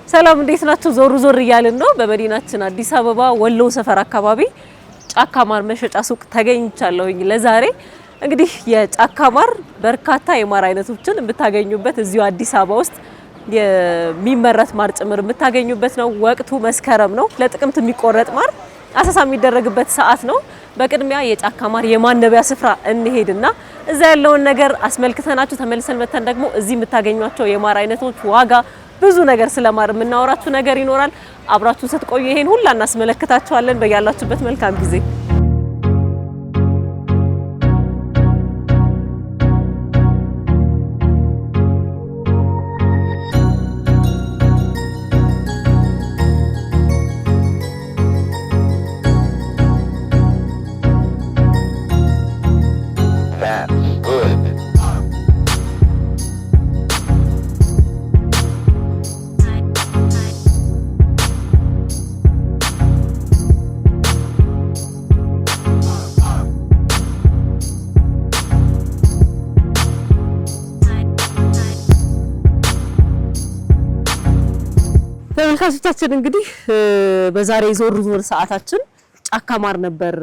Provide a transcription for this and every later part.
ሰላም እንዴት ናችሁ? ዞር እያልን ነው በመዲናችን አዲስ አበባ ወሎ ሰፈር አካባቢ ጫካ ማር መሸጫ ሱቅ ተገኝቻለሁኝ። ለዛሬ እንግዲህ የጫካ ማር በርካታ የማር አይነቶችን የምታገኙበት እዚሁ አዲስ አበባ ውስጥ የሚመረት ማር ጭምር የምታገኙበት ነው። ወቅቱ መስከረም ነው። ለጥቅምት የሚቆረጥ ማር አሰሳ የሚደረግበት ሰዓት ነው። በቅድሚያ የጫካ ማር የማነቢያ ስፍራ እንሄድና እዛ ያለውን ነገር አስመልክተናችሁ ተመልሰን መተን ደግሞ እዚህ የምታገኟቸው የማር አይነቶች ዋጋ ብዙ ነገር ስለማር የምናወራችሁ ነገር ይኖራል። አብራችሁን ስትቆዩ ይሄን ሁላ እናስመለክታችኋለን። በያላችሁበት መልካም ጊዜ። ተመልካቾቻችን እንግዲህ በዛሬ ዞር ሰዓታችን ጫካ ማር ነበር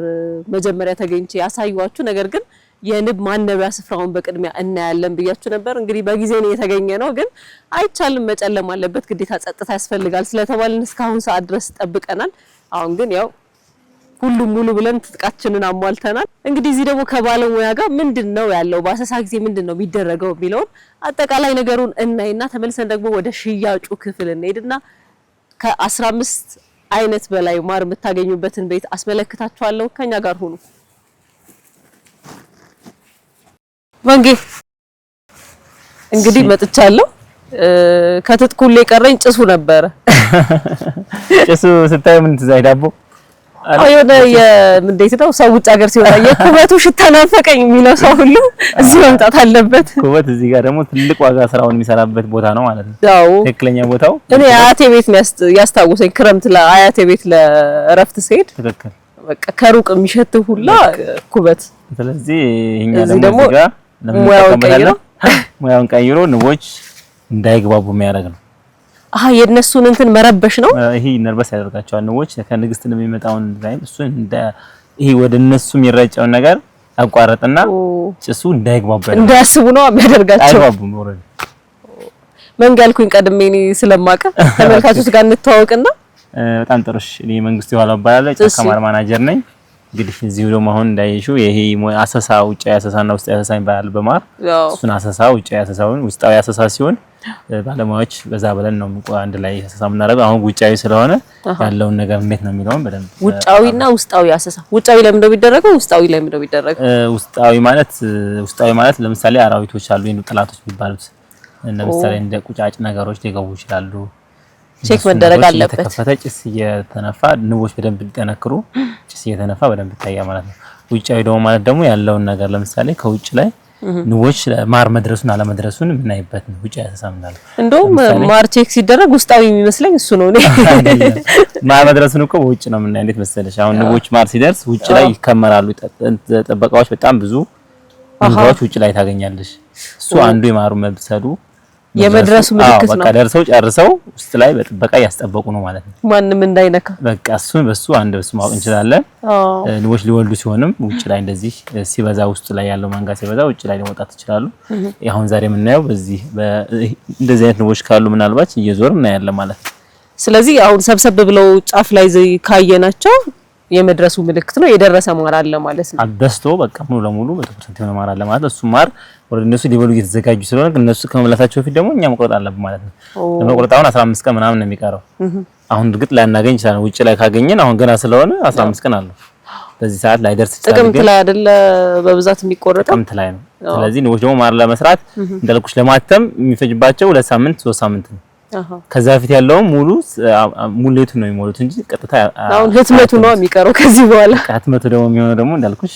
መጀመሪያ ተገኝቼ ያሳዩዋችሁ። ነገር ግን የንብ ማነቢያ ስፍራውን በቅድሚያ እናያለን ብያችሁ ነበር። እንግዲህ በጊዜ ነው የተገኘ ነው፣ ግን አይቻልም፣ መጨለም አለበት፣ ግዴታ ጸጥታ ያስፈልጋል ስለተባልን እስካሁን ሰዓት ድረስ ጠብቀናል። አሁን ግን ያው ሁሉም ሙሉ ብለን ትጥቃችንን አሟልተናል። እንግዲህ እዚህ ደግሞ ከባለሙያ ጋር ምንድነው ያለው በአሰሳ ጊዜ ምንድነው የሚደረገው የሚለውን አጠቃላይ ነገሩን እናይና ተመልሰን ደግሞ ወደ ሽያጩ ክፍል እንሄድና ከ15 አይነት በላይ ማር የምታገኙበትን ቤት አስመለክታችኋለሁ። ከኛ ጋር ሁኑ። ወንጌ እንግዲህ መጥቻለሁ። ከትጥቁ ላይ ቀረኝ ጭሱ ነበረ። ጭሱ ስታይ ምን ትዝ አይዳቦ አይወደ እንዴት ነው ሰው ውጭ ሀገር ሲወጣ የኩበቱ ሽታ ናፈቀኝ የሚለው ሰው ሁሉ እዚህ መምጣት አለበት። ኩበት እዚህ ጋር ደግሞ ትልቅ ዋጋ ስራውን የሚሰራበት ቦታ ነው ማለት ነው። ያው ትክክለኛ ቦታው እኔ አያቴ ቤት ያስታውሰኝ ክረምት ለአያቴ ቤት ለእረፍት ስሄድ ትክክል በቃ ከሩቅ የሚሸት ሁላ ኩበት። ስለዚህ ይሄኛ ደግሞ እዚህ ጋር ሙያውን ቀይሮ ንቦች እንዳይግባቡ የሚያደርግ ነው። የነሱን እንትን መረበሽ ነው። ይሄ ነርበስ ያደርጋቸዋል። ንቦች ከንግስት ነው የሚመጣውን ዛይም እሱ ይሄ ወደ እነሱ የሚረጨው ነገር አቋረጥና ጭሱ እንዳይግባቡ እንዳያስቡ ነው የሚያደርጋቸው። አይግባቡም። ኦሬዲ መንጋልኩኝ ቀድሜ እኔ ስለማቀ ተመልካቾች ጋር እንተዋወቅና በጣም ጥሩሽ። እኔ መንግስቱ ይዋላው ባላለ ጫካ ማር ማናጀር ነኝ። እንግዲህ እዚሁ ደግሞ አሁን እንዳይሹ ይሄ አሰሳ ውጫዊ አሰሳና ውስጣዊ አሰሳ ይባላል በማር እሱን አሰሳ ውጫዊ አሰሳውን ውስጣዊ አሰሳ ሲሆን ባለሙያዎች በዛ ብለን ነው አንድ ላይ አሰሳ የምናደርገው። አሁን ውጫዊ ስለሆነ ያለውን ነገር እንዴት ነው የሚለውን በደንብ ውጫዊና ውስጣዊ አሰሳ ውጫዊ ለምን ነው የሚደረገው? ውስጣዊ ለምን ነው የሚደረገው? ውስጣዊ ማለት ለምሳሌ አራዊቶች አሉ የንብ ጠላቶች የሚባሉት ለምሳሌ እንደ ቁጫጭ ነገሮች ሊገቡ ይችላሉ። ቼክ መደረግ አለበት። የተከፈተ ጭስ እየተነፋ ንቦች በደንብ ሊጠነክሩ ጭስ እየተነፋ በደንብ ይታያል ማለት ነው። ውጫዊ ደግሞ ማለት ደግሞ ያለውን ነገር ለምሳሌ ከውጭ ላይ ንቦች ማር መድረሱን አለመድረሱን የምናይበት ነው። ውጫዊ አሰሳ ማለት እንደውም ማር ቼክ ሲደረግ ውስጣዊ የሚመስለኝ እሱ ነው። ማር መድረሱን እኮ በውጭ ነው የምናየው። እንዴት መሰለሽ አሁን ንቦች ማር ሲደርስ ውጭ ላይ ይከመራሉ። ጠበቃዎች በጣም ብዙ ንቦች ውጭ ላይ ታገኛለሽ። እሱ አንዱ የማሩ መብሰሉ የመድረሱ ምልክት ነው። በቃ ደርሰው ጨርሰው ውስጥ ላይ በጥበቃ ያስጠበቁ ነው ማለት ነው። ማንንም እንዳይነካ በቃ እሱን በሱ ማወቅ እንችላለን። ንቦች ሊወልዱ ሲሆንም ውጭ ላይ እንደዚህ ሲበዛ ውስጥ ላይ ያለው ማንጋ ሲበዛ ውጭ ላይ ለመውጣት ይችላሉ። አሁን ዛሬ የምናየው በዚህ እንደዚህ አይነት ንቦች ካሉ ምናልባት እየዞር እናያለን ማለት ነው። ስለዚህ አሁን ሰብሰብ ብለው ጫፍ ላይ ካየናቸው የመድረሱ ምልክት ነው። የደረሰ ማር አለ ማለት ነው። አበስቶ በቃ ሙሉ ለሙሉ 100% የሆነ ማር አለ ማለት ነው። እሱ ማር ወደ እነሱ ሊበሉ እየተዘጋጁ ስለሆነ እነሱ ከመብላታቸው በፊት ደግሞ እኛ መቁረጥ አለብን ማለት ነው። ለመቁረጥ አሁን 15 ቀን ምናምን ነው የሚቀረው። አሁን እርግጥ ላናገኝ ይችላል። ውጭ ላይ ካገኘን አሁን ገና ስለሆነ 15 ቀን አለው። በዚህ ሰዓት ላይ ደርስ ይችላል። ጥቅምት ላይ አይደለ በብዛት የሚቆረጠው? ጥቅምት ላይ ነው። ስለዚህ ንቦች ደግሞ ማር ለመስራት እንዳልኩሽ ለማተም የሚፈጅባቸው 2 ሳምንት 3 ሳምንት ነው። ከዛ በፊት ያለው ሙሌቱ ነው የሚሞሉት እንጂ ቀጥታ አሁን ህትመቱ ነው የሚቀረው። ከዚህ በኋላ ህትመቱ ደግሞ የሚሆነው ደግሞ እንዳልኩሽ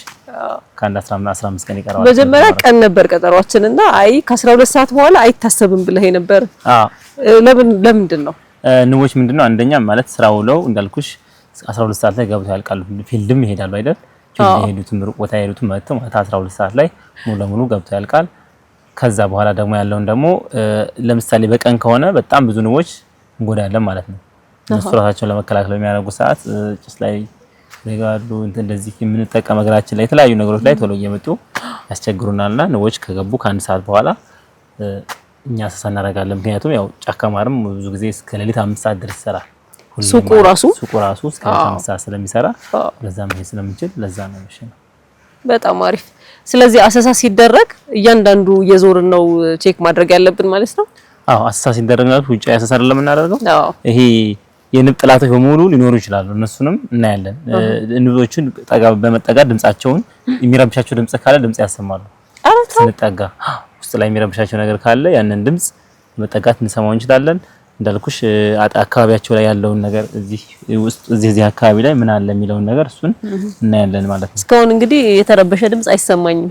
ከአንድ 15 ቀን ይቀራል። መጀመሪያ ቀን ነበር ቀጠሯችንና አይ ከ12 ሰዓት በኋላ አይታሰብም ብለህ ነበር። ለምንድን ነው? ንቦች ምንድነው አንደኛ ማለት ስራ ውለው እንዳልኩሽ 12 ሰዓት ላይ ገብተው ያልቃሉ። ፊልድም ይሄዳሉ አይደል? ሄዱትም ሩቅ ቦታ ሄዱትም መጥተው ማለት 12 ሰዓት ላይ ሙሉ ለሙሉ ገብተው ያልቃል። ከዛ በኋላ ደግሞ ያለውን ደግሞ ለምሳሌ በቀን ከሆነ በጣም ብዙ ንቦች እንጎዳለን ማለት ነው። እነሱ ራሳቸውን ለመከላከል በሚያደርጉ ሰዓት ጭስ ላይ ይጋሉ እንደዚህ የምንጠቀም እግራችን ላይ የተለያዩ ነገሮች ላይ ቶሎ እየመጡ ያስቸግሩናልና ንቦች ከገቡ ከአንድ ሰዓት በኋላ እኛ አሰሳ እናደርጋለን። ምክንያቱም ያው ጫካ ማርም ብዙ ጊዜ እስከ ሌሊት 5 ሰዓት ድረስ ይሰራል። ሱቁ ራሱ እስከ 5 ሰዓት ስለሚሰራ ለዛ መሄድ ስለምንችል ለዛ ነው የሚሸነው። በጣም አሪፍ። ስለዚህ አሰሳ ሲደረግ እያንዳንዱ የዞርን ነው ቼክ ማድረግ ያለብን ማለት ነው? አዎ አሰሳ ሲደረግ ነው ውጪ አሰሳ አይደለም የምናደርገው። ይሄ የንብ ጥላቶች በሙሉ ሊኖሩ ይችላሉ። እነሱንም እናያለን። ንቦችን ጠጋ በመጠጋት ድምጻቸውን የሚረብሻቸው ድምጽ ካለ ድምጽ ያሰማሉ። ስንጠጋ ውስጥ ላይ የሚረብሻቸው ነገር ካለ ያንን ድምጽ መጠጋት እንሰማው እንችላለን። እንዳልኩሽ አካባቢያቸው ላይ ያለውን ነገር እዚህ አካባቢ ላይ ምን አለ የሚለውን ነገር እሱን እናያለን ማለት ነው። እስካሁን እንግዲህ የተረበሸ ድምጽ አይሰማኝም።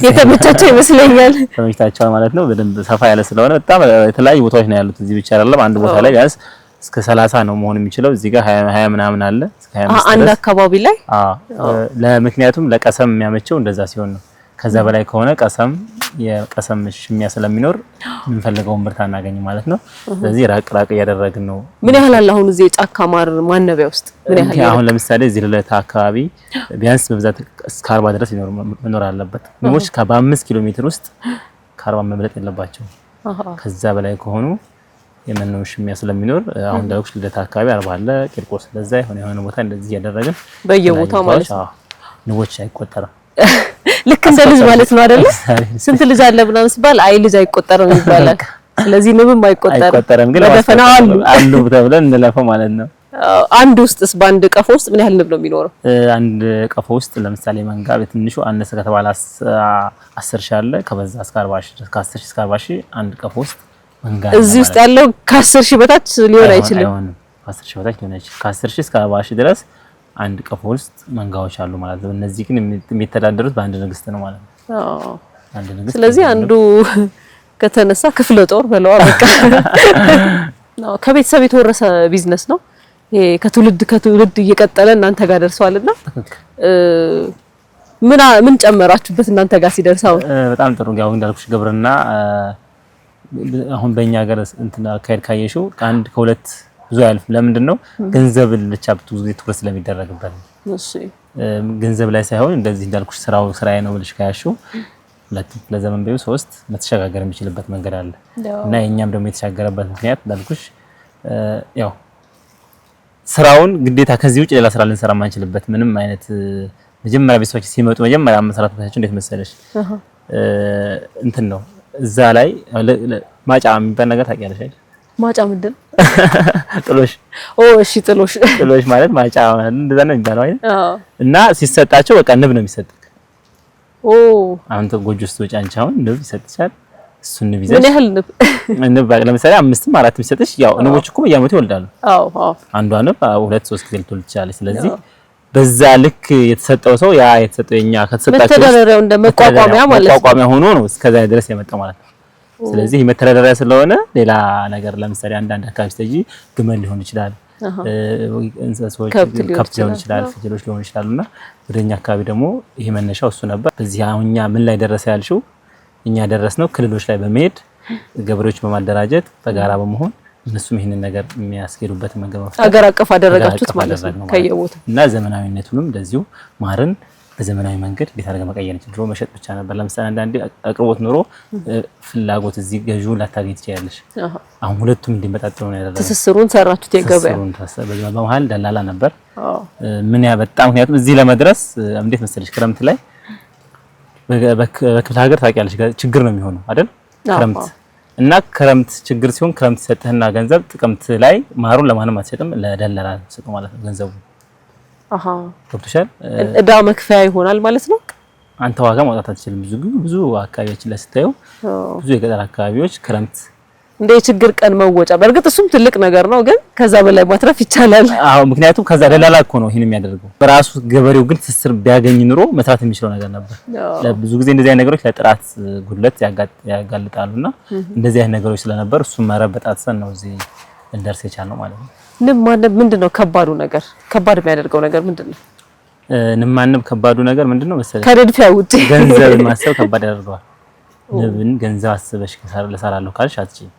የተመቻቸው ይመስለኛል። ተመችታቸዋል ማለት ነው። በደንብ ሰፋ ያለ ስለሆነ በጣም የተለያዩ ቦታዎች ነው ያሉት። እዚህ ብቻ አይደለም። አንድ ቦታ ላይ ቢያንስ እስከ 30 ነው መሆን የሚችለው። እዚህ ጋር 20 ምናምን አለ እስከ 25 አንድ አካባቢ ላይ ለምክንያቱም ለቀሰም የሚያመቸው እንደዛ ሲሆን ነው። ከዛ በላይ ከሆነ የቀሰም ሽሚያ ስለሚኖር የምንፈልገውን ምርት አናገኝ ማለት ነው። ስለዚህ ራቅ እያደረግን ነው። ምን ያህል አለ አሁን እዚህ ጫካ ማር ማነቢያ ውስጥ ምን ያህል? አሁን ለምሳሌ እዚህ ለታ አካባቢ ቢያንስ በብዛት እስከ 40 ድረስ መኖር አለበት። ንቦች በ5 ኪሎ ሜትር ውስጥ ከ40 መብለጥ የለባቸው። ከዛ በላይ ከሆኑ የመኖ ሽሚያ ስለሚኖር አሁን እንዳልኩሽ ልደታ አካባቢ 40 አለ። ቂርቆስ ለዛ የሆነ ቦታ እንደዚህ እያደረግን በየቦታው ማለት ነው። ንቦች አይቆጠርም። ልክ እንደ ልጅ ማለት ነው አይደለ? ስንት ልጅ አለ ምናምን ሲባል አይ ልጅ አይቆጠርም ይባላል። ስለዚህ ንብም አይቆጠርም ግን በደፈናው አሉ ተብለን እንለፈው ማለት ነው። አንድ ውስጥስ በአንድ ቀፎ ውስጥ ምን ያህል ንብ ነው የሚኖረው? አንድ ቀፎ ውስጥ ለምሳሌ መንጋ በትንሹ አነሰ ከተባለ 10 ሺህ አለ። ከበዛ እስከ 40 ሺህ ከ10 ሺህ እስከ 40 ሺህ አንድ ቀፎ ውስጥ መንጋ። እዚህ ውስጥ ያለው ከ10 ሺህ በታች ሊሆን አይችልም። ከ10 ሺህ በታች ሊሆን አይችልም። ከ10 ሺህ እስከ 40 ሺህ ድረስ አንድ ቀፎ ውስጥ መንጋዎች አሉ ማለት ነው። እነዚህ ግን የሚተዳደሩት በአንድ ንግስት ነው ማለት ነው። አንድ ንግስት። ስለዚህ አንዱ ከተነሳ ክፍለ ጦር በለዋ በቃ ነው። ከቤተሰብ የተወረሰ ቢዝነስ ነው ይሄ። ከትውልድ እየቀጠለ እናንተ ጋር ደርሷልና ምን ጨመራችሁበት እናንተ ጋር ሲደርሳው? በጣም ጥሩ። ያው እንዳልኩሽ ግብርና አሁን በእኛ ሀገር እንትና አካሄድ ካየሽው ከአንድ ከሁለት ብዙ አያልፍም። ለምንድን ነው ገንዘብ ብቻ ብዙ ጊዜ ትኩረት ስለሚደረግበት ነው። እሺ ገንዘብ ላይ ሳይሆን እንደዚህ እንዳልኩሽ ስራዬ ነው ብለሽ ካያሽው ለዘመን ቢዩ 3 መተሻገር የሚችልበት መንገድ አለ እና የኛም ደግሞ የተሻገረበት ምክንያት እንዳልኩሽ ያው ስራውን ግዴታ ከዚህ ውጭ ሌላ ስራ ልንሰራ ማንችልበት ምንም አይነት መጀመሪያ ቤተሰቦች ሲመጡ መጀመሪያ አመሰራረታቸው እንዴት መሰለሽ እንትን ነው እዛ ላይ ማጫ የሚባል ነገር ታውቂያለሽ አይደል? ማጫ ምንድን? ጥሎሽ። እሺ ጥሎሽ ማለት ማጫ እንደዛ ነው የሚባለው አይደል? እና ሲሰጣቸው በቃ ንብ ነው የሚሰጥክ። አንተ ጎጆ ውስጥ ወጪ አንቺ አሁን ንብ ይሰጥሻል። እሱን ንብ ይዘሽ ምን ያህል ንብ ለምሳሌ 5ም 4ም ይሰጥሽ። ያው ንቦች እኮ በየዓመቱ ይወልዳሉ። አንዷ ንብ 2-3 ጊዜ ልትወልድ ትችላለች። ስለዚህ በዛ ልክ የተሰጠው ሰው ያ የተሰጠው የኛ ከተሰጣቸው መተዳደሪያው እንደ መቋቋሚያ ማለት ነው። መቋቋሚያ ሆኖ ነው እስከዛ ድረስ የመጣው ማለት ነው። ስለዚህ መተዳደሪያ ስለሆነ ሌላ ነገር ለምሳሌ አንዳንድ አካባቢ ስተጂ ግመል ሊሆን ይችላል፣ እንስሳዎች ከብት ሊሆን ይችላል፣ ፍየሎች ሊሆን ይችላሉና ወደኛ አካባቢ ደግሞ ይሄ መነሻው እሱ ነበር። በዚህ አሁን እኛ ምን ላይ ደረሰ ያልሽው እኛ ደረስነው ክልሎች ላይ በመሄድ ገበሬዎች በማደራጀት በጋራ በመሆን እነሱም ይሄንን ነገር የሚያስኬዱበት መንገድ ነው። አገር አቀፍ አደረጋችሁት ማለት ነው ከየቦታው እና ዘመናዊነቱንም እንደዚሁ ማርን በዘመናዊ መንገድ እንዴት አድርገን መቀየር እንችላለን። ድሮ መሸጥ ብቻ ነበር። ለምሳሌ አንዳንዴ አቅርቦት ኑሮ ፍላጎት እዚህ ገዢውን ላታገኝ ትችላለሽ። አሁን ሁለቱም እንዲመጣጠኑ ነው ያደረገው። ትስስሩን ሰራችሁት። የገበያ በመሀል ደላላ ነበር። ምን በጣም ምክንያቱም እዚህ ለመድረስ እንዴት መሰለሽ ክረምት ላይ በክፍለ ሀገር ታውቂያለሽ ችግር ነው የሚሆነው አይደል? ክረምት እና ክረምት ችግር ሲሆን ክረምት ሰጥህና ገንዘብ ጥቅምት ላይ ማሩን ለማንም አትሰጥም፣ ለደላላ ሰጥ ማለት ነው ገንዘቡ። ገብቶሻል? እዳ መክፈያ ይሆናል ማለት ነው። አንተ ዋጋ ማውጣት አትችልም። ብዙ አካባቢዎች ላይ ስታዩ ብዙ የገጠር አካባቢዎች ክረምት እንደ ችግር ቀን መወጫ፣ በእርግጥ እሱም ትልቅ ነገር ነው፣ ግን ከዛ በላይ ማትረፍ ይቻላል። ምክንያቱም ከዛ ደላላ እኮ ነው ይሄን የሚያደርገው። በራሱ ገበሬው ግን ትስስር ቢያገኝ ኑሮ መስራት የሚችለው ነገር ነበር። ብዙ ጊዜ እንደዚህ አይነት ነገሮች ለጥራት ጉድለት ያጋልጣሉና እንደዚህ አይነት ነገሮች ስለነበር እሱም መረበጣተን ነው እዚህ እንደርስ የቻልነው ማለት ነው። ንብ ማነብ ምንድነው ከባዱ ነገር? ከባድ የሚያደርገው ነገር ምንድነው? ንብ ማነብ ከባዱ ነገር ምንድነው መሰለኝ? ከረድፊያ ውጪ ገንዘብ ማሰብ ከባድ ያደርገዋል። ንብን ገንዘብ አስበሽ ለሰራለሁ ካልሽ አትችይም።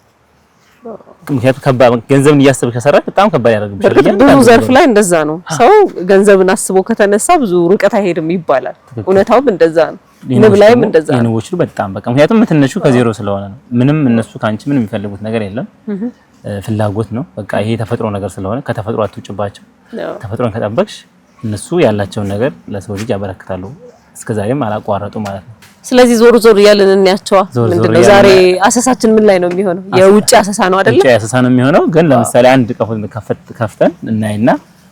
ምክንያቱም ከባድ ገንዘብን እያሰብክ ከሰራህ በጣም ከባድ ያደርግብሻል። ብዙ ዘርፍ ላይ እንደዛ ነው። ሰው ገንዘብን አስቦ ከተነሳ ብዙ ርቀት አይሄድም ይባላል። እውነታውም እንደዛ ነው። ንብ ላይም እንደዛ ነው። ንቦቹ በጣም በቃ ምክንያቱም ትንሹ ከዜሮ ስለሆነ ነው። ምንም እነሱ ካንቺ ምንም የሚፈልጉት ነገር የለም። ፍላጎት ነው በቃ ይሄ ተፈጥሮ ነገር ስለሆነ ከተፈጥሮ አትውጭባቸው። ተፈጥሮን ከጠበቅሽ እነሱ ያላቸውን ነገር ለሰው ልጅ ያበረክታሉ። እስከዛሬም አላቋረጡ ማለት ነው። ስለዚህ ዞር ዞር እያልን እንያቸዋ። ምንድነው ዛሬ አሰሳችን ምን ላይ ነው የሚሆነው? የውጭ አሰሳ ነው አይደል? የውጭ አሰሳ ነው የሚሆነው። ግን ለምሳሌ አንድ ቀፎን ከፍተን እናይና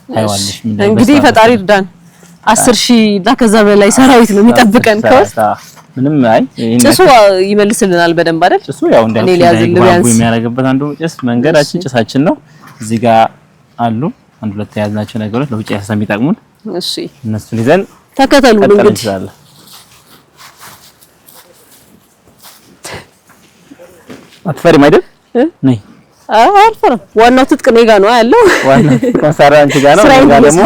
ታይዋለሽ። እንግዲህ ፈጣሪ እርዳን። 10,000 እና ከዛ በላይ ሰራዊት ነው የሚጠብቀን ከውስጥ። ምንም አይ ጭሱ ይመልስልናል በደንብ አይደል? ጭሱ ያው እንዳይጓጉ የሚያደርግበት አንዱ ጭስ መንገዳችን ጭሳችን ነው። እዚህ ጋር አሉ አንድ ሁለት የያዝናቸው ነገሮች ለውጭ አሰሳ የሚጠቅሙን። እሺ እነሱን ይዘን ተከተሉ እንግዲህ። አትፈሪም አይደል? ነይ አልፈራም። ዋናው ትጥቅ እኔ ጋር ነው ያለው። ዋናው መሳሪያ አንቺ ጋር ነው። እኔ ጋር ደግሞ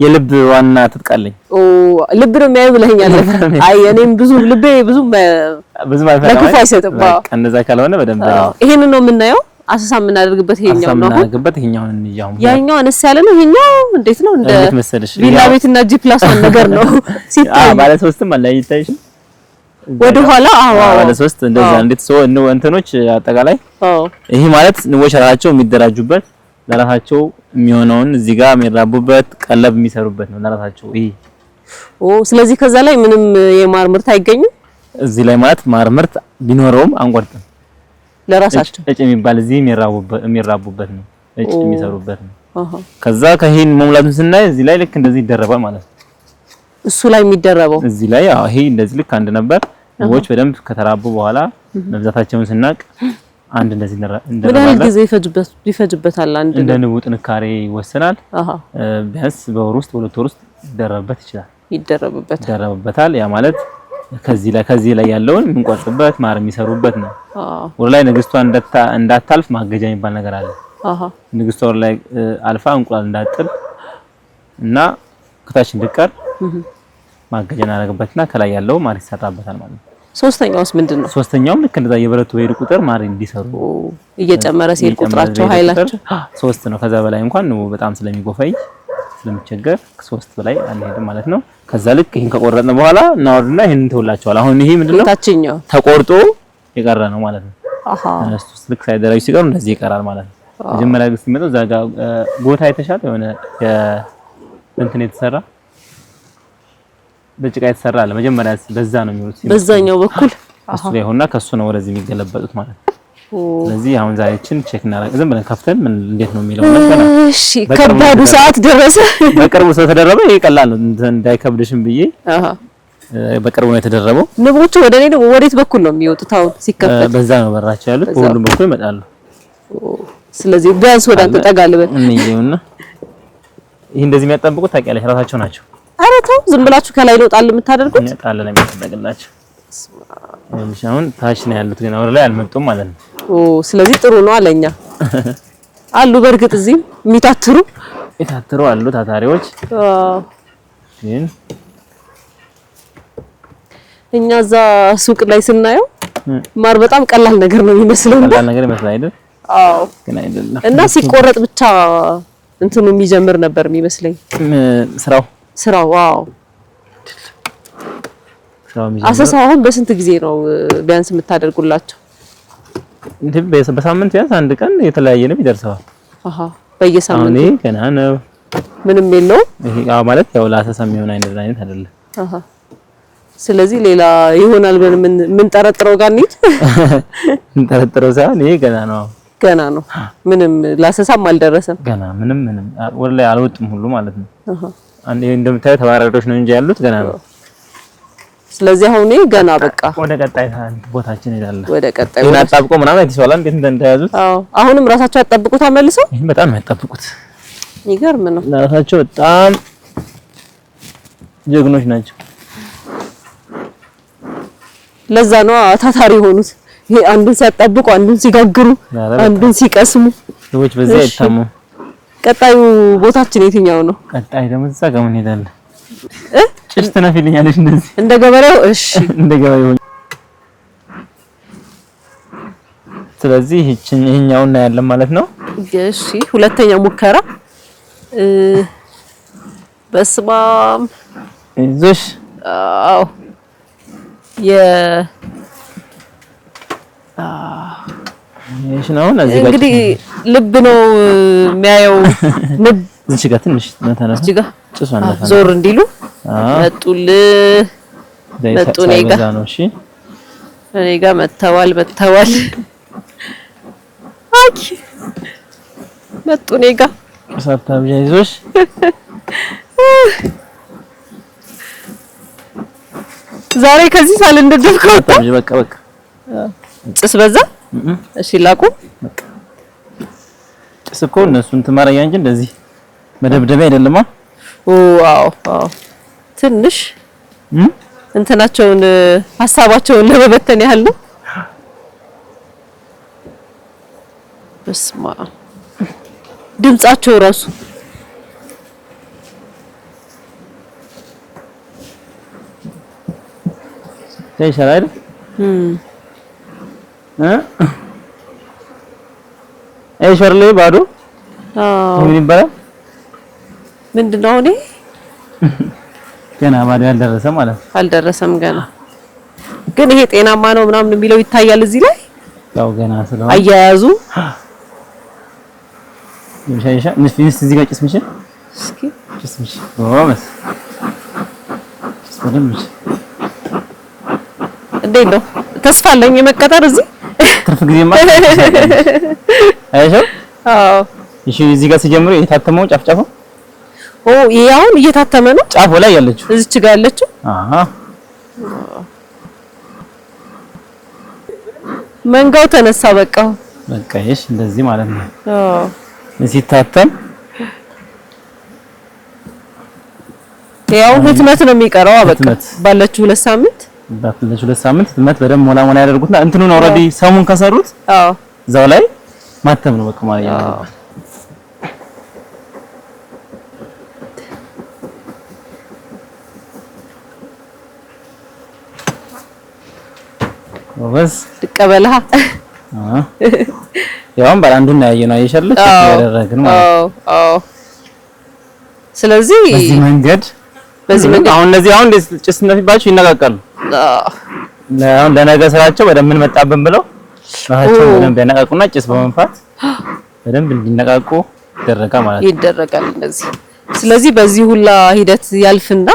የልብ ዋና ትጥቅ አለኝ። ልብ ነው የሚያዩ ብለኸኛል። አይ እኔም ልቤ ብዙም ለክፉ አይሰጥም። እንደዛ ካልሆነ በደንብ ይሄንን ነው የምናየው። አሰሳ የምናደርግበት ይሄኛው ነው። የምናደርግበት ይሄኛውን እንያው። ያኛው አነስ ያለ ነው። ይሄኛው እንዴት ነው? እንደ ቪላ ቤትና ጂ+1 ነገር ነው ሲታይ። ባለ ሶስትም አለ ይታይሽ ወደ ኋላ ባለ ሶስት እንደዛ እንዴት ሰው እንትኖች አጠቃላይ ይሄ ማለት ንቦች ራሳቸው የሚደራጁበት ለራሳቸው የሚሆነውን እዚህ ጋር የሚራቡበት ቀለብ የሚሰሩበት ነው ለራሳቸው ይሄ። ስለዚህ ከዛ ላይ ምንም የማር ምርት አይገኝም። እዚህ ላይ ማለት ማር ምርት ቢኖረውም አንቆርጥም። ለራሳቸው እጭ የሚባል እዚህ የሚራቡበት ነው። እጭ የሚሰሩበት ነው። ከዛ ከይሄን መሙላቱን ስናይ እዚህ ላይ ልክ እንደዚህ ይደረባል ማለት ነው። እሱ ላይ የሚደረበው እዚህ ላይ ይሄ እንደዚህ ልክ አንድ ነበር። ንቦች በደንብ ከተራቡ በኋላ መብዛታቸውን ስናቅ አንድ እንደዚህ እንደረባለ። ምን ያህል ጊዜ ይፈጅበታል? አንድ እንደ ንቡ ጥንካሬ ይወሰናል። ቢያንስ በወር ውስጥ በሁለት ወር ውስጥ ይደረብበታል። ያ ማለት ከዚህ ላይ ያለውን የምንቆርጥበት ማር የሚሰሩበት ነው። ወር ላይ ንግስቷ እንዳታልፍ ማገጃ የሚባል ነገር አለ። ንግስቷ ወር ላይ አልፋ እንቁላል እንዳጥል እና ከታች እንድቀር ማገጃ እናደርግበትና ከላይ ያለው ማር ይሰራበታል ማለት ነው። ሶስተኛውስ ምንድነው? ሶስተኛውም ልክ እንደዛ የበረቱ ሄዱ ቁጥር ማር እንዲሰሩ እየጨመረ ሲል ቁጥራቸው ኃይላቸው 3 ነው። ከዛ በላይ እንኳን ነው በጣም ስለሚጎፋይ ስለሚቸገር 3 በላይ አንሄድም ማለት ነው። ከዛ ልክ ይሄን ከቆረጥን በኋላ እናወርድና ይሄን እንተውላቸዋል። አሁን ይሄ ምንድነው ታችኛው ተቆርጦ የቀረ ነው ማለት ነው። እነሱ ልክ ሳይደራጁ ሲቀሩ እንደዚህ ይቀራል ማለት ነው። መጀመሪያ ግን ሲመጣው እዛ ጋር ቦታ የተሻለ የሆነ እንትን የተሰራ በጭቃ የተሰራ አለ። መጀመሪያ በዛ ነው የሚወጡት በዛኛው በኩል እሱ ላይ ሆና ከሱ ነው ወደዚህ የሚገለበጡት ማለት ነው። ስለዚህ አሁን ዛሬችን ቼክ እናደርግ ዝም ብለን ከፍተን ምን እንዴት ነው የሚለው ነገር ነው። እሺ ከባዱ ሰዓት ደረሰ። በቅርቡ ስለተደረበ ይሄ ቀላል ነው እንዳይከብድሽም ብዬ በቅርቡ ነው የተደረበው። ንቦቹ ወዴት በኩል ነው የሚወጡት? አሁን ሲከፈት በዛ ነው በራቸው ያሉት በሁሉም በኩል ይመጣሉ። ስለዚህ ቢያንስ ወደ አንተ ጠጋ ልበል እንይውና ይሄ እንደዚህ የሚያጣብቁት ታውቂያለሽ ራሳቸው ናቸው። ኧረ ተው ዝም ብላችሁ ከላይ ነው ጣል የምታደርጉት? ጣል ነው የሚያደርግላችሁ። አሁን ታች ነው ያሉት ግን ወደ ላይ አልመጡም ማለት ነው። ስለዚህ ጥሩ ነው አለኛ አሉ። በእርግጥ እዚህ የሚታትሩ አሉ ታታሪዎች። ግን እኛ እዛ ሱቅ ላይ ስናየው ማር በጣም ቀላል ነገር ነው የሚመስለው። ቀላል ነገር ይመስላል አይደል? አዎ ግን አይደለም። እና ሲቆረጥ ብቻ እንትኑ የሚጀምር ነበር የሚመስለኝ ስራው። ዋው አሰሳውን በስንት ጊዜ ነው ቢያንስ የምታደርጉላቸው? በሳምንት ቢያንስ አንድ ቀን የተለያየ ነው ይደርሰዋል። በየሳምንቱ አሁን ገና ነው ምንም የለውም። ይሄ ማለት ያው ለአሰሳ የሚሆን አይነት አይደለም። ስለዚህ ሌላ ይሆናል ብለን ምን ጠረጥረው ጋር እንሂድ። እንጠረጥረው ሳይሆን ይሄ ገና ነው። ምንም ለአሰሳም አልደረሰም ገና ምንም ወደ ላይ አልወጡም ሁሉ ማለት ነው። አንዴ እንደምታየው ተባራሪዎች ነው እንጂ ያሉት ገና ነው። ስለዚህ አሁን ገና በቃ ወደ ቀጣይ ቦታችን ሄዳለን። ወደ ቀጣይ እና አጣብቆ ምናምን አይተሽዋል እንዴት እንደያዙት? አሁንም ራሳቸው ያጣብቁት አመልሰው። ይሄን በጣም ነው ያጣብቁት። ይገርም ነው። ራሳቸው በጣም ጀግኖች ናቸው። ለዛ ነው ታታሪ ሆኑት። ይሄ አንዱን ሲያጣብቁ፣ አንዱን ሲጋግሩ፣ አንዱን ሲቀስሙ ሰዎች በዚህ አይታሙ። ቀጣዩ ቦታችን የትኛው ነው? ቀጣይ ደግሞ እዛ ጋር ምን ሄዳለን? ጭስ ትነፊልኛለሽ እንደዚህ እንደ ገበሬው? እሺ እንደ ገበሬው። ስለዚህ ይሄኛውን እናያለን ማለት ነው። እሺ ሁለተኛ ሙከራ በስማም እዞሽ አዎ እሺ ነው እንግዲህ ልብ ነው የሚያየው። ልብ እዚህ ጋር ትንሽ ነተነፈ እዚህ ጋር ዞር እንዲሉ መጡ እኔ ጋር ነው። እሺ እኔ ጋር መተዋል አኪ መጡ እኔ ጋር ሳታብ ይዞሽ ዛሬ ከዚህ ሳልንደደብ ከወጣ በቃ ጭስ በዛ። እሺ ላቁም። ጭስ እኮ እነሱን ትማረኛ እንጂ እንደዚህ መደብደቢያ አይደለም። ዋው ትንሽ እንትናቸውን ሐሳባቸውን ለመበተን ያህል ነው። በስማ ድምጻቸው ራሱ ይሻላል። ሸርሌ ባዶ ምን ይባላል? ምንድነው እኔ ገና ባዶ ያልደረሰ ማለት ነው። አልደረሰም ገና። ግን ይሄ ጤናማ ነው ምናምን የሚለው ይታያል እዚህ ላይ ያው ገና ስለሆነ አያያዙ ይሻይሻ ንፍስ እዚህ ጋር ጭስ ምሽ እስኪ ጭስ ምሽ ወመስ ጭስ ወደምሽ እንዴት ነው? ተስፋ አለኝ የመቀጠር እዚህ ትርፍ ጊዜ ማለት አይሾ አዎ። እሺ እዚህ ጋር ሲጀምሩ የታተመው ጫፍጫፉ ይሄ አሁን እየታተመ ነው። ጫፉ ላይ ያለችው እዚች ጋር ያለችው መንጋው ተነሳ። በቃ እሺ እንደዚህ ማለት ነው። ሲታተም ያው ህትመት ነው የሚቀረው። በቃ ባለችው 2 ሳምንት ህትመት በደንብ ሞላ ያደርጉትና እንትኑን ኦልሬዲ ሰሙን ከሰሩት እዛው ላይ ማተም ነው በቃ ማለት ነው። ወስ ተቀበለህ ያውም ባላንዱን ያየነው አይሸልች ያደረግን ማለት ነው። ስለዚህ በዚህ መንገድ አሁን እነዚህ አሁን ጭስ እንደሚባቸው ይነቃቃሉ። አሁን ለነገ ስራቸው በደንብ ምን መጣብን ብለው ራሳቸው በደንብ ያነቃቁና ጭስ በመንፋት በደንብ እንዲነቃቁ ይደረጋል ማለት ነው። ይደረጋል እንደዚህ። ስለዚህ በዚህ ሁላ ሂደት ያልፍና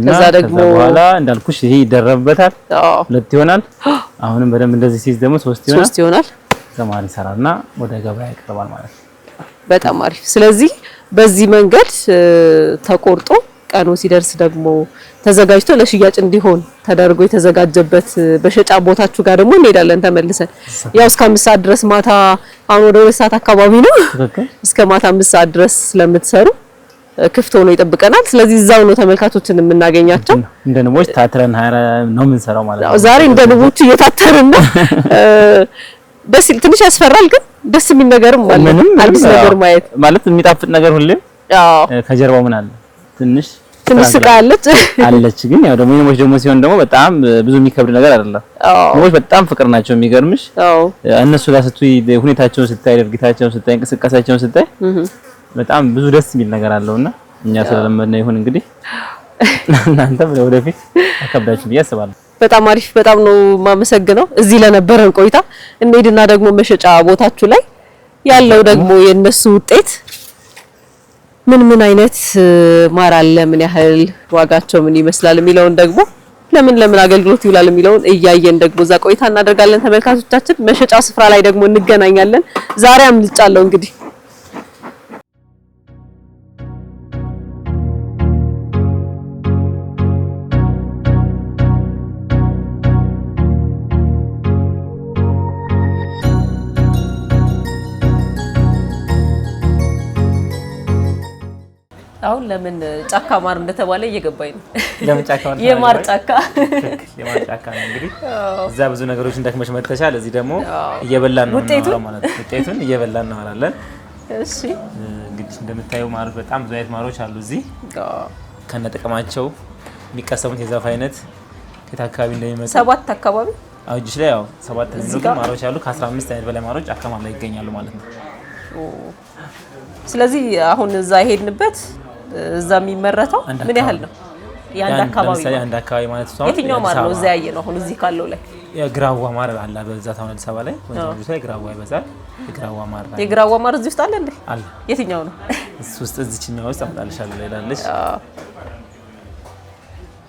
ከዛ ደግሞ በኋላ እንዳልኩሽ ይሄ ይደረብበታል። 2 ይሆናል። አሁንም በደንብ እንደዚህ ሲይዝ ደግሞ 3 ይሆናል። ተማሪ ሰራና ወደ ገበያ ይቀርባል ማለት ነው። በጣም አሪፍ። ስለዚህ በዚህ መንገድ ተቆርጦ ቀኑ ሲደርስ ደግሞ ተዘጋጅቶ ለሽያጭ እንዲሆን ተደርጎ የተዘጋጀበት በሸጫ ቦታችሁ ጋር ደግሞ እንሄዳለን ተመልሰን። ያው እስከ 5 ሰዓት ድረስ ማታ አሁን ወደ 2 ሰዓት አካባቢ ነው። እስከ ማታ 5 ሰዓት ድረስ ስለምትሰሩ ክፍት ሆኖ ይጠብቀናል። ስለዚህ እዛው ነው ተመልካቾችን የምናገኛቸው። እንደ ንቦች ታትረን ነው የምንሰራው ማለት ነው። ዛሬ እንደ ንቦች እየታተርን ነው። ደስ ትንሽ ያስፈራል፣ ግን ደስ የሚል ነገርም አለ። አዲስ ነገር ማየት ማለት የሚጣፍጥ ነገር ሁሌም ከጀርባው ምን አለ ትንሽ ስቃ አለች። ግን ያው ደግሞ ንቦች ደግሞ ሲሆን ደግሞ በጣም ብዙ የሚከብድ ነገር አይደለም። ንቦች በጣም ፍቅር ናቸው። የሚገርምሽ እነሱ ጋር ስትይ ሁኔታቸውን ስታይ፣ ድርጊታቸውን ስታይ፣ እንቅስቃሴያቸውን ስታይ በጣም ብዙ ደስ የሚል ነገር አለውና እኛ ስለለመድነው ይሁን እንግዲህ እናንተም ወደፊት አከብዳችሁ ብዬ አስባለሁ። በጣም አሪፍ። በጣም ነው የማመሰግነው እዚህ ለነበረን ቆይታ። እንሂድና ደግሞ መሸጫ ቦታችሁ ላይ ያለው ደግሞ የነሱ ውጤት ምን አይነት ማር አለ፣ ምን ያህል ዋጋቸው ምን ይመስላል የሚለውን ደግሞ ለምን አገልግሎት ይውላል የሚለውን እያየን ደግሞ እዛ ቆይታ እናደርጋለን። ተመልካቾቻችን መሸጫ ስፍራ ላይ ደግሞ እንገናኛለን። ዛሬ አምልጫለሁ እንግዲህ አሁን ለምን ጫካ ማር እንደተባለ እየገባኝ ነው። ለምን ጫካ ማር? የማር ጫካ ነው እንግዲህ። እዛ ብዙ ነገሮች እንደከመሽ መተሻል። እዚህ ደግሞ እየበላን ነው ማለት ነው። ውጤቱን እየበላን ነው አላለን። እሺ እንግዲህ እንደምታዩ ማሮች በጣም ብዙ አይነት ማሮች አሉ እዚህ ከነጥቅማቸው የሚቀሰሙት የዛፍ አይነት ከታ አካባቢ እንደሚመጣ 7 አካባቢ እጅሽ ላይ ያው 7 የሚሆኑ ማሮች አሉ። ከ15 አይነት በላይ ማሮች ጫካ ማር ላይ ይገኛሉ ማለት ነው። ስለዚህ አሁን እዛ ሄድንበት እዛ የሚመረተው ምን ያህል ነው? ያንድ አካባቢ ማለት ነው። የትኛው ማር ነው እዛ ያየ ነው? አሁን እዚህ ካለው ላይ የግራዋ ማር አለ በብዛት አሁን አዲስ አበባ ላይ ወንጆች ላይ ግራዋ ይበዛል። የግራዋ ማር እዚህ ውስጥ አለ እንዴ? አለ። የትኛው ነው? እሱ ውስጥ እዚህኛው ውስጥ አምጣልሻለሁ ይላለሽ።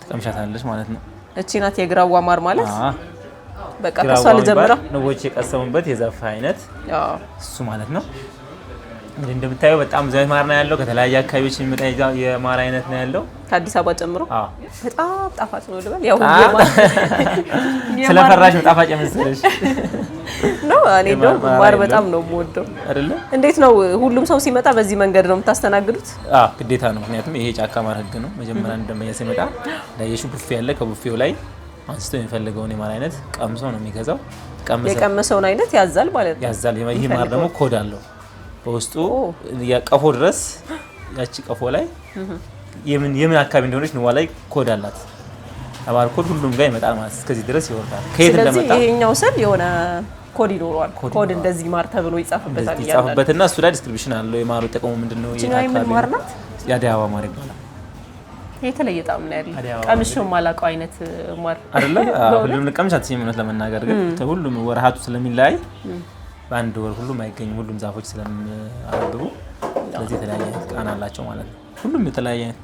ተቀምሻታለሽ ማለት ነው። እቺ ናት የግራዋ ማር ማለት? በቃ ከሷ ልጀምረው። ንቦች የቀሰሙበት የዛፍ አይነት እሱ ማለት ነው። እንግዲህ እንደምታየው በጣም ብዙ ማር ነው ያለው። ከተለያየ አካባቢዎች የሚመጣ የማር አይነት ነው ያለው ከአዲስ አበባ ጨምሮ። በጣም ጣፋጭ ነው ልበል? ያው ስለፈራሽ ጣፋጭ መሰለሽ ነው? እኔ እንደው ማር በጣም ነው የምወደው አይደለ? እንዴት ነው ሁሉም ሰው ሲመጣ በዚህ መንገድ ነው የምታስተናግዱት? ግዴታ ነው። ምክንያቱም ይሄ ጫካ ማር ህግ ነው። መጀመሪያ ደንበኛ ሲመጣ ለየሹ ቡፌ ያለ ከቡፌው ላይ አንስቶ የሚፈልገውን የማር አይነት ቀምሶ ነው የሚገዛው። የቀመሰውን አይነት ያዛል ማለት ነው። ያዛል። ይሄ ማር ደግሞ ኮድ አለው በውስጡ የቀፎ ድረስ ያቺ ቀፎ ላይ የምን አካባቢ እንደሆነች ንዋ ላይ ኮድ አላት። አባር ኮድ ሁሉም ጋር ይመጣል ማለት እስከዚህ ድረስ ይወርዳል። ከየት እንደመጣ ስለዚህ ይሄኛው ስል የሆነ ኮድ ይኖረዋል። ኮድ እንደዚህ ማር ተብሎ ይጻፍበታል። ይጻፍበትና እሱ ላይ ዲስክሪፕሽን አለው። የማሩ ጥቅሙ ምንድነው? የምን ማር ናት? የአደይ አበባ ማር ይባላል። የተለየ ጣዕም ነው ያለው። ቀምሼው ማላውቀው አይነት ማር አይደለ? ሁሉም ቀምሻት ሲመነት ለመናገር ግን ሁሉም ወርሃቱ ስለሚለያይ በአንድ ወር ሁሉም አይገኝም። ሁሉም ዛፎች ስለሚያብቡ ስለዚህ የተለያየ አይነት ቃና አላቸው ማለት ነው። ሁሉም የተለያየ አይነት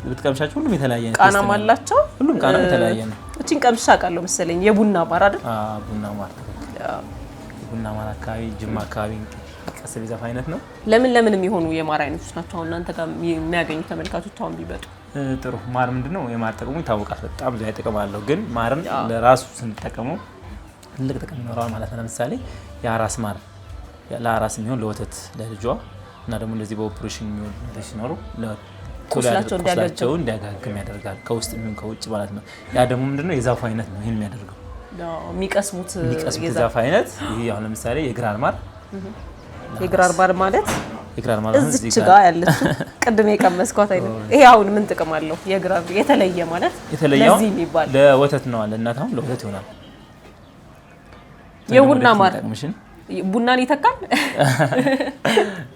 ብትቀምሻቸው ሁሉም የተለያየ አይነት ቃና አላቸው። ሁሉም ቃና የተለያየ ነው። እቺን ቀምሻ አውቃለሁ መሰለኝ የቡና ማር አይደል? ቡና ማር ቡና ማር አካባቢ ጅማ አካባቢ ቀስቤ ዛፍ አይነት ነው። ለምን የሚሆኑ የማር አይነቶች ናቸው አሁን እናንተ ጋር የሚያገኙ ተመልካቾች አሁን ቢመጡ? ጥሩ ማር ምንድነው የማር ጥቅሙ ይታወቃል። በጣም ብዙ ጥቅም አለው። ግን ማርን ለራሱ ስንጠቀመው ትልቅ ጥቅም ይኖረዋል ማለት ነው። ለምሳሌ የአራስ ማር ለአራስ የሚሆን ለወተት ለልጇ እና ደግሞ እንደዚህ በኦፕሬሽን የሚሆን ሲኖሩ ቁስላቸው እንዲያጋግም ያደርጋል። ከውስጥ የሚሆን ከውጭ ማለት ነው። ያ ደግሞ ምንድነው የዛፉ አይነት ነው ይሄን የሚያደርገው የሚቀስሙት የዛፍ አይነት። ይሄ አሁን ለምሳሌ የግራር ማር ማለት የግራር ማር እዚህ ጋር ያለችው ቅድም የቀመስኳት አይነት። ይሄ አሁን ምን ጥቅም አለው? የግራር የተለየ ማለት ለዚህ የሚባል ለወተት ነው አለ እናት አሁን ለወተት ይሆናል። የቡና ማር ቡናን ይተካል።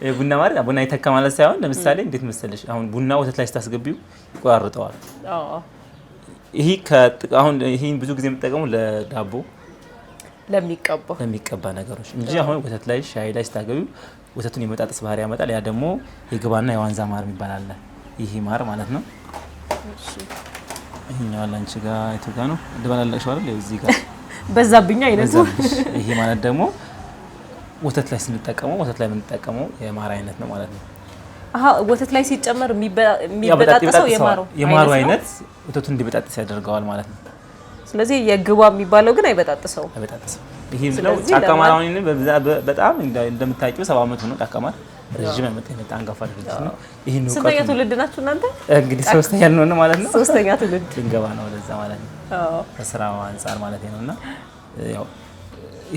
የቡና ማር ቡና ይተካ ማለት ሳይሆን ለምሳሌ እንዴት መሰለሽ አሁን ቡና ወተት ላይ ስታስገቢው ይቆራርጠዋል። ይሄ አሁን ይሄን ብዙ ጊዜ የምጠቀመው ለዳቦ ለሚቀባ ነገሮች እንጂ አሁን ወተት ላይ ሻይ ላይ ስታገቢው ወተቱን የመጣጥስ ባህሪ ያመጣል። ያ ደግሞ የግባና የዋንዛ ማር የሚባል አለ። ይሄ ማር ማለት ነው። እሺ ይሄኛው አንቺ ጋር የቱ ጋር ነው እንደባላለሽ አይደል? እዚህ ጋር በዛብኛ አይነቱ። ይሄ ማለት ደግሞ ወተት ላይ ስንጠቀመው ወተት ላይ የምንጠቀመው የማር አይነት ነው ማለት ነው። ወተት ላይ ሲጨመር የሚበጣጥሰው የማሩ አይነት ወተቱን እንዲበጣጥስ ያደርገዋል ማለት ነው። ስለዚህ የግባ የሚባለው ግን አይበጣጥሰው። ይሄ ነው ጫካ ማር። አሁን በጣም እንደምታውቂው 70 ዓመት ነው ጫካ ማር። ረጅም ዓመት የመጣ አንጋፋ ድርጅት ነው። ይሄን ነው ስንተኛ ትውልድ ናችሁ እናንተ? እንግዲህ ሶስተኛ ነው ማለት ነው። ሶስተኛ ትውልድ ልንገባ ነው ወደዛ ማለት ነው። ከስራው አንፃር ማለት ነውና ያው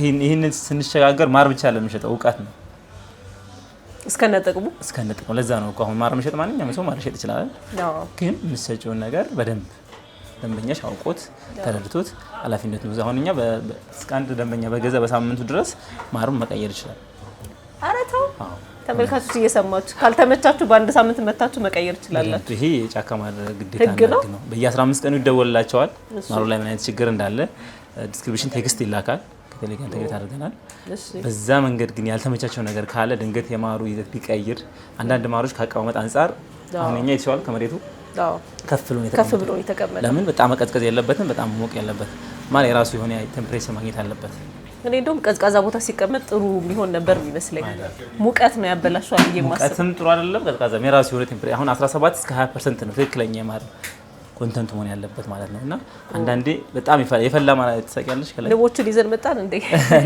ይሄን ስንሸጋገር ማር ብቻ ለምንሸጠው እውቀት ነው እስከነጥቅሙ። ለዛ ነው እኮ አሁን ማር መሸጥ ማንኛውም ሰው ማር መሸጥ ይችላል። ግን የምትሰጪውን ነገር በደንብ ደንበኛሽ አውቆት ተረድቶት ኃላፊነት ነው። አሁን እኛ አንድ ደንበኛ በገዛ በሳምንቱ ድረስ ማሩን መቀየር ይችላል። ኧረ ተው ተመልካቾች እየሰማችሁ ካልተመቻችሁ በአንድ ሳምንት መታችሁ መቀየር ይችላላችሁ። ይሄ የጫካ ማር ግዴታ ነው። በየ15 ቀኑ ይደወልላቸዋል ማሩ ላይ ምን አይነት ችግር እንዳለ ዲስክሪፕሽን ቴክስት ይላካል። ከቴሌግራም ተገት አድርገናል። በዛ መንገድ ግን ያልተመቻቸው ነገር ካለ ድንገት የማሩ ይዘት ቢቀይር አንዳንድ ማሮች ከአቀማመጥ አንፃር አሁንኛ ይተዋል ከመሬቱ ከፍ ብሎ የተቀመጠ ለምን በጣም መቀዝቀዝ የለበትም፣ በጣም ሞቅ የለበትም። ማለት የራሱ የሆነ ቴምፕሬቸር ማግኘት አለበት። እኔ እንደውም ቀዝቃዛ ቦታ ሲቀመጥ ጥሩ የሚሆን ነበር የሚመስለኝ። ሙቀት ነው ያበላሽዋል እየማሰብ ሙቀትም ጥሩ አይደለም፣ ቀዝቃዛም የራሱ የሆነ ቴምፕሬቸር አሁን 17 እስከ 20% ነው ትክክለኛ የማር ኮንተንት መሆን ያለበት ማለት ነውና አንዳንዴ በጣም የፈላ ማለት ተሰቂያለሽ። ንቦችን ይዘን መጣን እንዴ?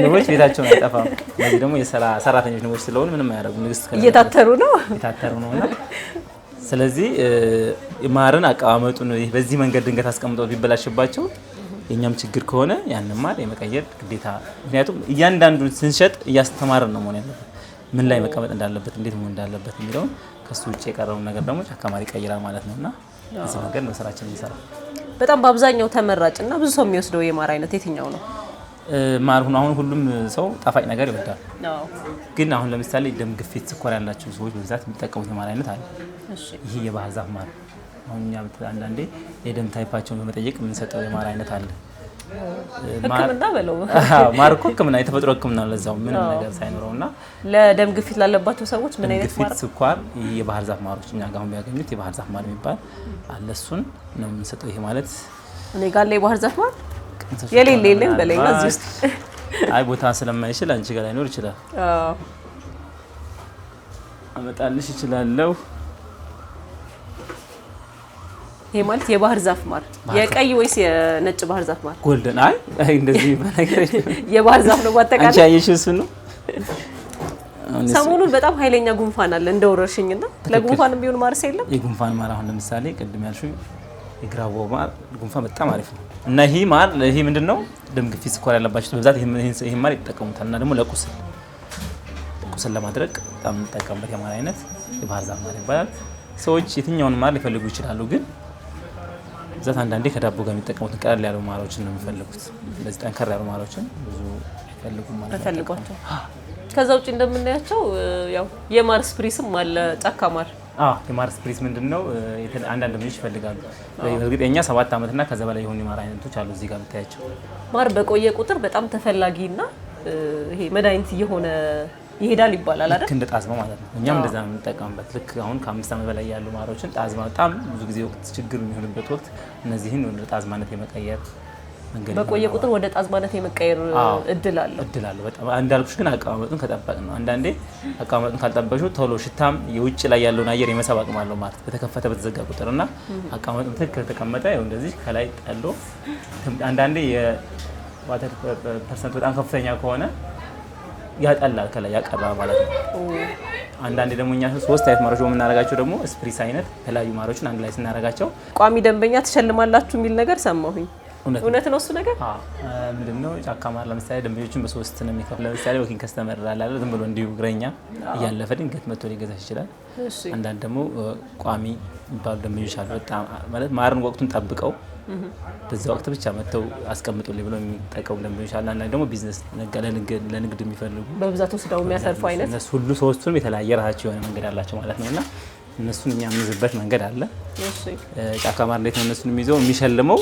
ንቦች ቤታቸውን አይጠፋም። እነዚህ ደግሞ የሰራተኞች ንቦች ስለሆኑ ምንም አያደርጉ ንግስት እየታተሩ ነውና ስለዚህ ማርን አቀማመጡን በዚህ መንገድ ድንገት አስቀምጠው ቢበላሽባቸው የኛም ችግር ከሆነ ያንን ማር የመቀየር ግዴታ። ምክንያቱም እያንዳንዱን ስንሸጥ እያስተማርን ነው መሆን ያለበት። ምን ላይ መቀመጥ እንዳለበት እንዴት መሆን እንዳለበት የሚለው ከሱ ውጪ የቀረውን ነገር ደግሞ ጫካ ማር ይቀይራል ማለት ነውና እዚህ ነገር ነው ስራችን የሚሰራው። በጣም በአብዛኛው ተመራጭና ብዙ ሰው የሚወስደው የማር አይነት የትኛው ነው? ማር አሁን ሁሉም ሰው ጣፋጭ ነገር ይወዳል። ግን አሁን ለምሳሌ ደም ግፊት፣ ስኳር ያላቸው ሰዎች በብዛት የሚጠቀሙት የማር አይነት አለ። ይሄ የባህር ዛፍ ማር አሁን እኛ አንዳንዴ የደም ታይፓቸውን በመጠየቅ የምንሰጠው የማር አይነት አለ። ህክምና በለው ማር እኮ ህክምና የተፈጥሮ ህክምና ለዛው ምንም ነገር ሳይኖረውና ለደም ግፊት ላለባቸው ሰዎች ምን አይነት ማር? ስኳር፣ የባህር ዛፍ ማሮች እኛ ጋር አሁን ቢያገኙት የባህር ዛፍ ማር የሚባል አለ። እሱን ነው የምንሰጠው። ይሄ ማለት እኔ ጋር ላይ የባህር ዛፍ ማር የሌለም በለኝ እዚህ ውስጥ አይ ቦታ ስለማይችል አንቺ ጋር ላይኖር ይችላል። አመጣልሽ እችላለሁ። ይሄ ማለት የባህር ዛፍ ማር የቀይ ወይስ የነጭ ባህር ዛፍ ማር? ጎልደን። አይ እንደዚህ በነገር የባህር ዛፍ ነው ባጠቃላይ። አንቺ አየሽው እሱ ነው። ሰሞኑን በጣም ኃይለኛ ጉንፋን አለ እንደወረርሽኝና ለጉንፋንም ቢሆን ማርስ የለም። የጉንፋን ማር አሁን ለምሳሌ ቅድም ያልሽው የግራቦ ማር ጉንፋን በጣም አሪፍ ነው እና ይሄ ማር ይሄ ምንድነው ደም ግፊት፣ ስኳር ያለባቸው በብዛት ይሄ ማር ይጠቀሙታል እና ደግሞ ለቁስል ለማድረግ በጣም እንጠቀምበት የማር አይነት የባህር ዛፍ ማር ይባላል። ሰዎች የትኛውን ማር ሊፈልጉ ይችላሉ፣ ግን በብዛት አንዳንዴ ከዳቦ ጋር የሚጠቀሙት ቀለል ያሉ ማሮችን ነው የሚፈልጉት። እንደዚህ ጠንከር ያሉ ማሮችን ብዙ አይፈልጉም ማለት ነው። ከዛ ውጪ እንደምናያቸው ያው የማር ስፕሪስም አለ ጫካ ማር። የማር ስፕሪስ ምንድነው? አንዳንድ ምንጭ ይፈልጋሉ። በእርግጠኛ 7 አመት እና ከዛ በላይ የሆኑ የማር አይነቶች አሉ እዚህ ጋር ብታያቸው። ማር በቆየ ቁጥር በጣም ተፈላጊና ይሄ መድኃኒት እየሆነ ይሄዳል ይባላል አይደል? እንደ ጣዝማ ማለት ነው። እኛም እንደዛ ነው የምንጠቀምበት። ልክ አሁን ከ5 አመት በላይ ያሉ ማሮችን ጣዝማ በጣም ብዙ ጊዜ ወቅት ችግር የሚሆንበት ወቅት እነዚህን ወደ ጣዝማነት የመቀየር መንገድ በቆየ ቁጥር ወደ ጣዝማነት የመቀየር እድል አለው። በጣም እንዳልኩሽ ግን አቀማመጡን ከጠበቅ ነው። አንዳንዴ አቀማመጡን ካልጠበሹ ቶሎ ሽታም የውጭ ላይ ያለውን አየር የመሳብ አቅም አለው ማለት በተከፈተ በተዘጋ ቁጥርና አቀማመጡን ትክክል ከተቀመጠ ያው እንደዚህ ከላይ ጠሎ አንዳንዴ የዋተር ፐርሰንት በጣም ከፍተኛ ከሆነ ያጠላል ከላይ ያቀራ ማለት ነው። አንዳንዴ ደግሞ እኛ 3 አይነት ማሮች የምናደርጋቸው ደግሞ ስፕሪስ አይነት የተለያዩ ማሮችን አንድ ላይ ስናደርጋቸው ቋሚ ደንበኛ ትሸልማላችሁ የሚል ነገር ሰማሁኝ። እውነት ነው እሱ ነገር? ምንድነው? ጫካ ማር ለምሳሌ ደንበኞችን በ3 ነው የሚከፍለው። ለምሳሌ ወኪን ከስተመር አላለ ዝም ብሎ እንዲሁ እግረኛ እያለፈ ድንገት መጥቶ ሊገዛሽ ይችላል። አንዳንድ ደግሞ ቋሚ የሚባሉ ደንበኞች አሉ። በጣም ማለት ማርን ወቅቱን ጠብቀው በዛ ወቅት ብቻ መጥተው አስቀምጡልኝ ብለው የሚጠቀሙ ደንበኞች አሉ። አንዳንድ ደግሞ ቢዝነስ ለንግድ የሚፈልጉ በብዛት ወስደው የሚያተርፉ አይነት እነሱ ሁሉ 3ቱም የተለያየ ራሳቸው የሆነ መንገድ አላቸው ማለት ነውና እነሱን እኛ የምንይዝበት መንገድ አለ። ጫካ ማር እንዴት ነው እነሱን የሚይዘው? የሚሸልመው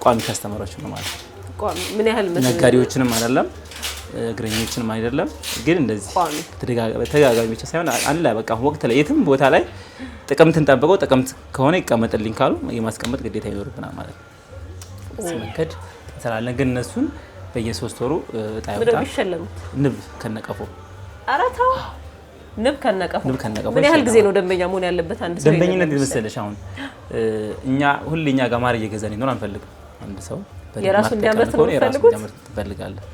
ቋሚ ከስተመሮች ነው ማለት ነው። ቋሚ ምን ያህል ነጋዴዎችንም አይደለም እግረኞችንም አይደለም፣ ግን እንደዚህ ተደጋጋሚ ብቻ ሳይሆን አለ በቃ ወቅት ላይ የትም ቦታ ላይ ጥቅምትን ጠብቀው ጥቅምት ከሆነ ይቀመጥልኝ ካሉ የማስቀመጥ ግዴታ ይኖርብናል ማለት ነው። እዚህ መንገድ እንሰራለን። ግን እነሱን በየ3 ወሩ እጣ ያወጣል። ንብ ከነቀፎ አራታው ንብ ከነቀፎ ምን ያህል ጊዜ ነው ደንበኛ መሆን ያለበት? አንድ ሰው ደንበኝነት ይመስልሽ አሁን እኛ ሁሌኛ ጋር ማር እየገዛን ይኖር አንፈልግም። አንድ ሰው የራሱ እንዲያመርት ነው ትፈልጋለህ።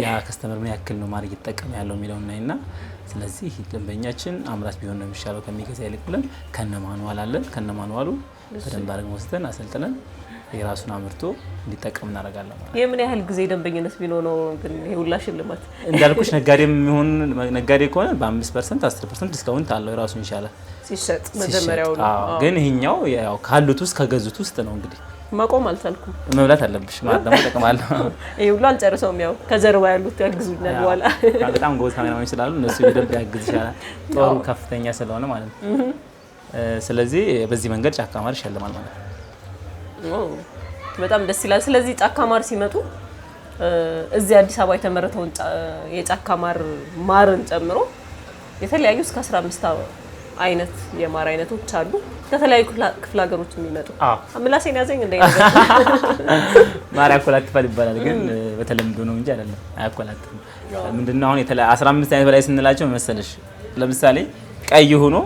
ያ ከስተመር ምን ያክል ነው ማር እየተጠቀመ ያለው የሚለውን ነውና ስለዚህ ደንበኛችን አምራች ቢሆን ነው የሚሻለው ከሚገዛ ይልቅ ብለን ከነማኑዋል አለን። ከነማኑዋሉ በደንብ አድርገን ወስደን አሰልጥነን የራሱን አምርቶ እንዲጠቀም እናደርጋለን ማለት ነው። የምን ያህል ጊዜ ደንበኝነት ቢኖር ነው ግን ይሄ ሁላ ሽልማት? እንዳልኩሽ ነጋዴ ከሆነ በ5% 10% ዲስካውንት አለው የራሱን ይሻላል ሲሸጥ መጀመሪያው። ግን ይሄኛው ያው ካሉት ውስጥ ከገዙት ውስጥ ነው እንግዲህ ማቆም አልቻልኩም። መብላት አለብሽ ማለት ደግሞ ተቀማለሁ። ይሄ ሁሉ አልጨርሰውም። ያው ከጀርባ ያሉት ያግዙኛል በኋላ በጣም ጎበዝ ካሜራማን ስላሉ እነሱ በደንብ ያግዙሻል። ጦሩ ከፍተኛ ስለሆነ ማለት ነው። ስለዚህ በዚህ መንገድ ጫካ ማር ይሸልማል ማለት ነው። በጣም ደስ ይላል። ስለዚህ ጫካ ማር ሲመጡ እዚህ አዲስ አበባ የተመረተውን የጫካ ማርን ጨምሮ የተለያዩ እስከ 15 አይነት የማር አይነቶች አሉ። ከተለያዩ ክፍለ ሀገሮች የሚመጡ ምላሴን ያዘኝ እንደ ነገር ማር ያኮላትፋል ይባላል፣ ግን በተለምዶ ነው እንጂ አይደለም አያኮላትፍም። ምንድነው አሁን 15 አይነት በላይ ስንላቸው መሰለሽ፣ ለምሳሌ ቀይ ሆኖ